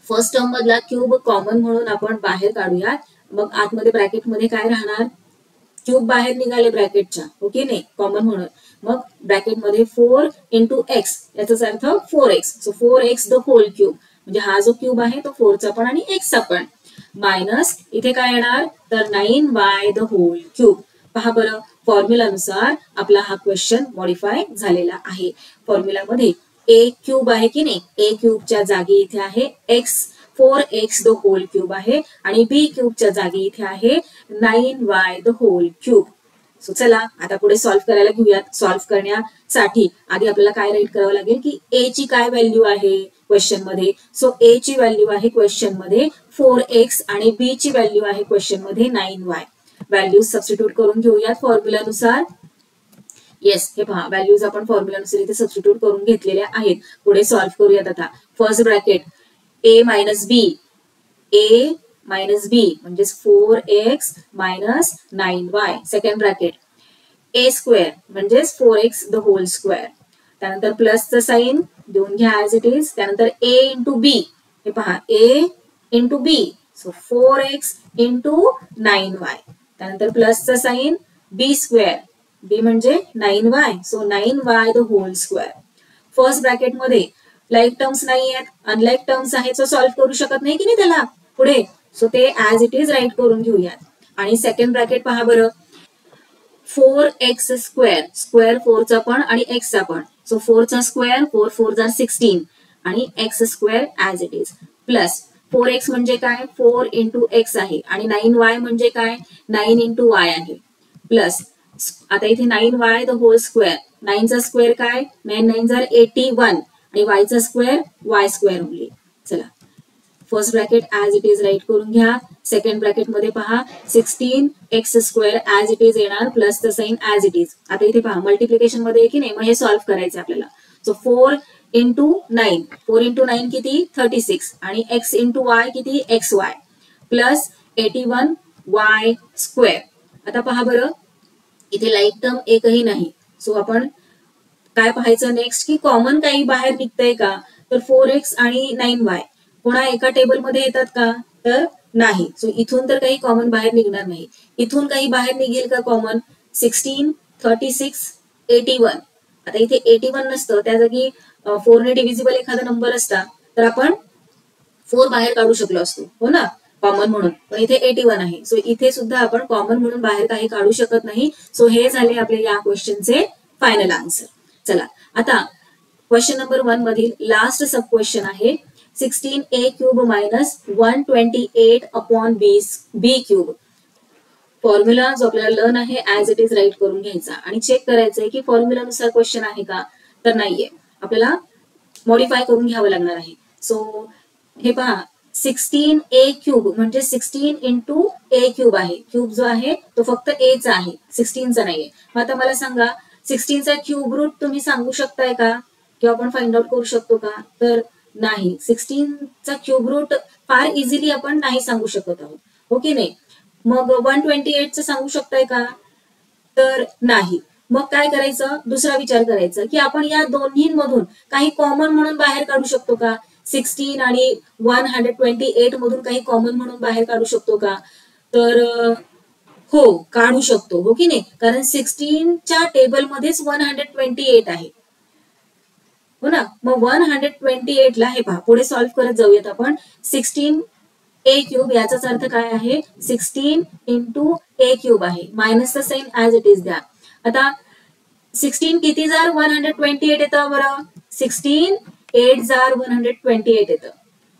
फर्स्ट टर्म मधला क्यूब कॉमन म्हणून आपण बाहेर काढूयात मग आतमध्ये ब्रॅकेटमध्ये काय राहणार, क्यूब बाहेर निघाले ब्रॅकेटच्या, ओके नाही, कॉमन म्हणून. मग ब्रॅकेटमध्ये 4 इंटू एक्स, याचाच अर्थ 4x. So 4x the whole cube, म्हणजे हा जो क्यूब आहे तो 4चा पण आणि एक्सचा पण, मायनस इथे काय येणार तर 9y द होल क्यूब. पहा बरं, फॉर्म्युलानुसार आपला हा क्वेश्चन मॉडिफाय झालेला आहे. फॉर्म्युलामध्ये ए क्यूब आहे की नाही, ए क्यूबच्या जागी इथे आहे x, 4x the whole cube आहे, आणि बी क्यूबच्या जागी इथे आहे 9y the whole cube. So चला आता पुढे सॉल्व्ह करायला घेऊयात. सॉल्व्ह करण्यासाठी आधी आपल्याला काय राईट करावं लागेल की ए ची काय व्हॅल्यू आहे क्वेश्चन मध्ये. सो ए ची व्हॅल्यू आहे क्वेश्चन मध्ये 4x आणि बी ची व्हॅल्यू आहे क्वेश्चन मध्ये 9y. व्हॅल्यूज सबस्टिट्यूट करून घेऊयात फॉर्म्युलानुसार. येस, हे पहा व्हॅल्यूज आपण फॉर्म्युलानुसार इथे सबस्टिट्यूट करून घेतलेल्या आहेत. पुढे सॉल्व्ह करूयात आता. First bracket A minus B, A minus बी म्हणजे 4x minus 9y. Second bracket ए स्क्वेअर म्हणजे 4x द होल स्क्वेअर. त्यानंतर प्लसचं साइन देऊन घ्या ऍज इट इज. त्यानंतर ए इंटू बी, हे पहा a into B, so 4x into 9y. त्यानंतर प्लसचं साइन, बी स्क्वेअर, बी म्हणजे 9y, so 9y the whole square. First bracket मध्ये लाईक टर्म्स नाही आहेत, अनलाईक टर्म्स आहेत, सो सॉल्व्ह करू शकत नाही की नाही त्याला पुढे, सो ते ऍज इट इज राईट करून घेऊयात. आणि सेकंड ब्रॅकेट पहा बरं, 4x स्क्वेअर, स्क्वेअर 4चा पण आणि एक्सचा पण, सो 4चा स्क्वेअर 4 4 जा 16 आणि x square as it is, plus 4x म्हणजे काय 4 इंटू एक्स आहे, आणि 9y म्हणजे काय 9 इंटू वाय आहे, प्लस आता इथे 9y द होल स्क्वेअर, 9चा स्क्वेअर काय 9 9 जा 81 आणि वायचा स्क्वेअर वाय स्क्वेअर ओनली. चला first bracket as it is right करून घ्या. सेकंड ब्रॅकेट मध्ये पहा 16x square as it is येणार, plus the sign as it is. आता इथे पहा मल्टिप्लिकेशन मध्ये आहे की नाही, मग हे सॉल्व्ह करायचं आपल्याला. सो 4 इंटू 9, 4 इंटू 9 किती 36 आणि x इंटू वाय किती xy, प्लस 81y स्क्वेअर. आता पहा बरं इथे लाईक टर्म एकही नाही, सो आपण काय पाहायचं नेक्स्ट की कॉमन काही बाहेर निघतंय का, तर 4x आणि 9y कोणा एका टेबलमध्ये येतात का, तर नाही. सो इथून तर काही कॉमन बाहेर निघणार नाही. इथून काही बाहेर निघेल का कॉमन, 16 36 81. आता इथे 81 नसतं, त्या जागी 4 ने डिव्हिजिबल एखादा नंबर असता तर आपण 4 बाहेर काढू शकलो असतो, हो ना, कॉमन म्हणून. पण इथे 81 आहे, सो इथे सुद्धा आपण कॉमन म्हणून बाहेर काही काढू शकत नाही. सो हे झाले आपले या क्वेश्चनचे फायनल आन्सर. चला आता क्वेश्चन नंबर 1 मधील लास्ट सब क्वेश्चन आहे 16a क्यूब मायनस 128 अपॉन बी क्यूब. फॉर्म्युला जो आपल्याला लर्न आहे ऍज इट इज राईट करून घ्यायचा आणि चेक करायचंय की फॉर्म्युलानुसार क्वेश्चन आहे का, तर नाहीये, आपल्याला मॉडिफाय करून घ्यावं लागणार आहे. सो हे पहा 16a क्यूब म्हणजे 16 इंटू ए क्यूब आहे. क्यूब जो आहे तो फक्त a चा आहे, 16चा नाहीये. मग आता मला सांगा 16चा क्यूब रूट तुम्ही सांगू शकताय का, किंवा आपण फाइंड आउट करू शकतो का, तर नाही. 16चा क्यूब रूट फार इझिली आपण नाही सांगू शकत आहोत, हो की नाही. मग 128चं सांगू शकताय का, तर नाही. मग काय करायचं, दुसरा विचार करायचा की आपण या दोन्हींमधून काही कॉमन म्हणून बाहेर काढू शकतो का, 16 आणि 128 मधून काही कॉमन म्हणून बाहेर काढू शकतो का, तर हो काढू शकतो, हो की नाही, कारण 16च्या टेबलमध्येच 128 आहे, हो ना. मग 128 ला हे पहा पुढे सॉल्व्ह करत जाऊयात आपण. 16a क्यूब याचाच अर्थ काय आहे 16 इंटू ए क्यूब आहे, मायनसचा साइन ऍज इट इज द्या. आता 16 किती जार 128 येतं बरं, 16 8 जार 128 येतं,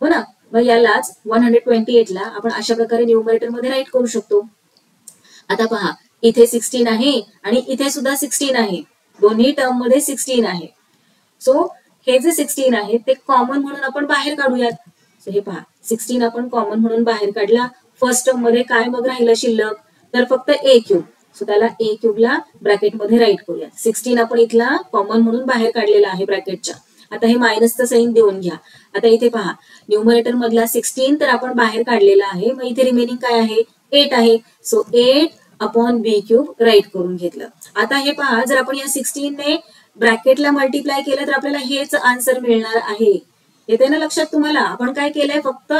हो ना. मग यालाच 128 ला आपण अशा प्रकारे न्यूमरेटर मध्ये राईट करू शकतो. आता पहा इथे 16 आहे आणि इथे सुद्धा 16 आहे, दोन्ही टर्म मध्ये 16 आहे. सो हे जे 16 आहे ते कॉमन म्हणून आपण बाहेर काढूयात. सो हे पहा 16 आपण कॉमन म्हणून बाहेर काढला. फर्स्ट टर्म मध्ये काय मग राहिलं शिल्लक, तर फक्त ए क्यूब. सो त्याला ए क्यूबला ब्रॅकेटमध्ये राईट करूयात. 16 आपण इथला कॉमन म्हणून बाहेर काढलेला आहे ब्रॅकेटच्या. आता हे मायनसचं साइन देऊन घ्या. आता इथे पहा न्यूमरेटर मधला 16 तर आपण बाहेर काढलेला आहे, मग इथे रिमेनिंग काय आहे 8 आहे. सो 8 अपॉन बी क्यूब राईट करून घेतलं. आता हे पहा जर आपण या 16 ने ब्रॅकेटला मल्टिप्लाय केलं तर आपल्याला हेच आन्सर मिळणार आहे. येते ना लक्षात तुम्हाला. आपण काय केलंय फक्त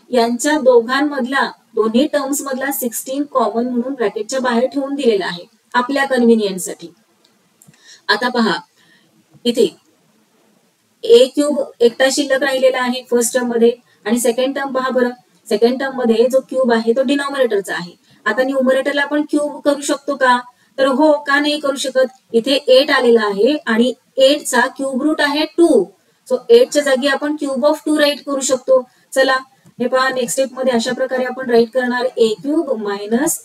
यांच्या दोघांमधला दोन्ही टर्म्स मधला 16 कॉमन म्हणून ब्रॅकेटच्या बाहेर ठेवून दिलेला आहे आपल्या कन्व्हिनियन्ससाठी. आता पहा इथे ए क्यूब एकटा शिल्लक राहिलेला आहे फर्स्ट टर्म मध्ये, आणि सेकंड टर्म पहा बरं, सेकंड टर्म मध्ये जो क्यूब आहे तो डिनॉमिनेटरचा आहे. आता न्यूमरेटरला आपण क्यूब करू शकतो का? तर हो, का नाही करू शकत? इथे 8 आलेला आहे आणि 8 चा क्यूब रूट आहे 2. सो 8 च्या जागी आपण क्यूब ऑफ 2 राईट करू शकतो. चला हे पहा, नेक्स्ट स्टेप मध्ये अशा प्रकारे आपण राईट करणार ए क्यूब मायनस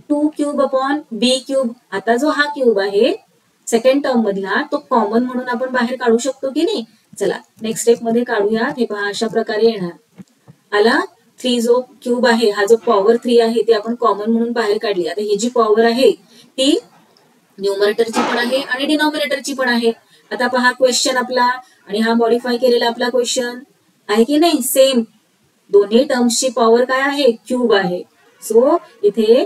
2 क्यूब अपॉन बी क्यूब. आता जो हा क्यूब आहे सेकंड टर्म मधला तो कॉमन म्हणून आपण बाहेर काढू शकतो की नाही? चला नेक्स्ट स्टेप मध्ये काढूया. हे पहा अशा प्रकारे येणार. आला 3 जो क्यूब आहे, हा जो पॉवर 3 आहे ते आपण कॉमन म्हणून बाहेर काढली. आता ही जी पॉवर आहे ती न्यूमरेटरची पण आहे आणि डिनॉमिनेटरची पण आहे. आता पहा क्वेश्चन आपला आणि हा मॉडिफाय केलेला आपला क्वेश्चन आहे की नाही? सेम. दोन्ही टर्म्सची पॉवर काय आहे? क्यूब आहे. सो इथे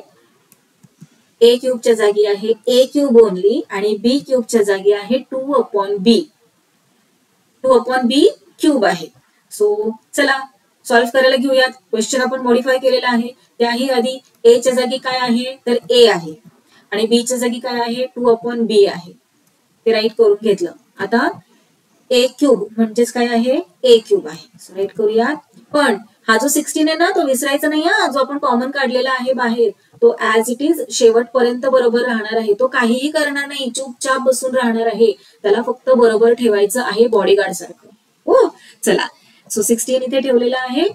ए क्यूबच्या जागी आहे ए क्यूब ओनली आणि बी क्यूबच्या जागी आहे 2 अपॉन बी. 2 अपॉन बी क्यूब आहे. सो चला सॉल्व्ह करायला घेऊयात. क्वेश्चन आपण मॉडिफाय केलेला आहे. त्याही आधी ए च्या जागी काय आहे? तर ए आहे आणि बी च्या जागी काय आहे? 2 अपॉन बी आहे. ते राईट करून घेतलं. आता ए क्यूब म्हणजेच काय आहे? ए क्यूब आहे. सो राईट करूयात. पण हा जो 16 आहे ना तो विसरायचा नाही हा, जो आपण कॉमन काढलेला आहे बाहेर तो ऍज इट इज शेवटपर्यंत बरोबर राहणार आहे. तो काहीही करणार नाही, चुपचाप बसून राहणार आहे. त्याला फक्त बरोबर ठेवायचं आहे बॉडीगार्ड सारखं. हो चला, सो 16 इथे ठेवलेला आहे.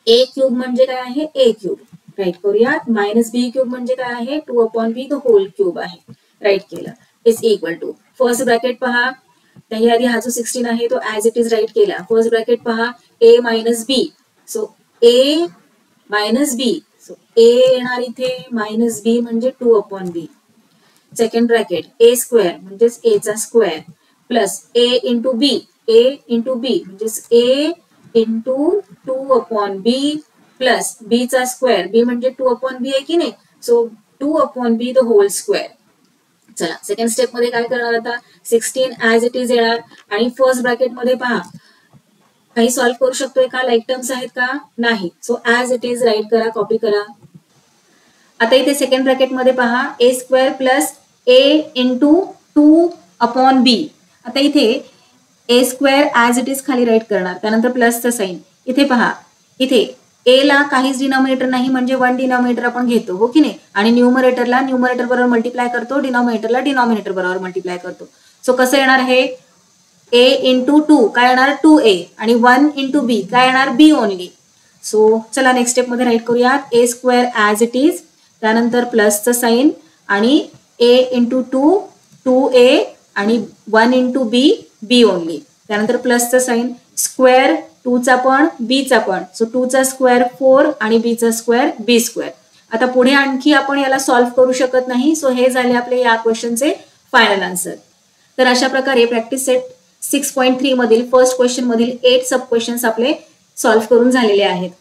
ए क्यूब म्हणजे काय आहे? ए क्यूब. राईट करूयात. मायनस बी क्यूब म्हणजे काय आहे? 2 upon b the whole cube आहे. राईट केलं. Is equal to first bracket पहा, त्याही आधी हा जो 16 आहे तो ऍज इट इज राईट केला. फर्स्ट ब्रॅकेट पहा, a minus B. So a minus B. So a येणार इथे मायनस बी म्हणजे 2 अपॉन बी. सेकंड ब्रॅकेट ए स्क्वेअर म्हणजेच ए चा स्क्वेअर प्लस ए इंटू बी. ए इंटू बी म्हणजेच ए इंटू 2 अपॉन बी प्लस बी चा स्क्वेअर. बी म्हणजे 2 अपॉन बी आहे की नाही? So 2 upon b the whole square. चला सेकंड स्टेप मध्ये काय करणार? आता 16 ऍज इट इज येणार आणि फर्स्ट ब्रॅकेट मध्ये पहा काही सॉल्व्ह करू शकतोय का? लाईक टर्म्स आहेत का? नाही. So as it is write करा, कॉपी करा. आता इथे सेकंड ब्रॅकेट मध्ये पहा a square plus A into 2 upon b. आता इथे a square as it is खाली राईट करणार, त्यानंतर प्लसचं साईन. इथे पहा, इथे ए ला काहीच डिनॉमिनेटर नाही म्हणजे 1 डिनॉमिनेटर आपण घेतो, हो की नाही? आणि न्यूमरेटरला न्यूमरेटर बरोबर मल्टिप्लाय करतो, डिनॉमिनेटरला डिनॉमिनेटर बरोबर मल्टिप्लाय करतो. सो कसं येणार आहे? ए इंटू 2 काय येणार? 2a आणि 1 इंटू बी काय येणार? बी ओनली. सो चला नेक्स्ट स्टेप मध्ये राईट करूयात. ए स्क्वेअर ऍज इट इज, त्यानंतर प्लसचं साईन आणि ए इंटू 2 2a आणि 1 इंटू बी बी ओनली. त्यानंतर प्लसचं साईन, स्क्वेअर 2 चा पण बी चा पण. सो 2 चा स्क्वेअर 4 आणि बी चा स्क्वेअर बी स्क्वेअर. आता पुढे आणखी आपण याला सॉल्व्ह करू शकत नाही. सो हे झाले आपले या क्वेश्चनचे फायनल आन्सर. तर अशा प्रकारे प्रॅक्टिस सेट 6.3 मधील फर्स्ट क्वेश्चन मधील 8 सब क्वेश्चन्स आपले सॉल्व्ह करून झालेले आहेत.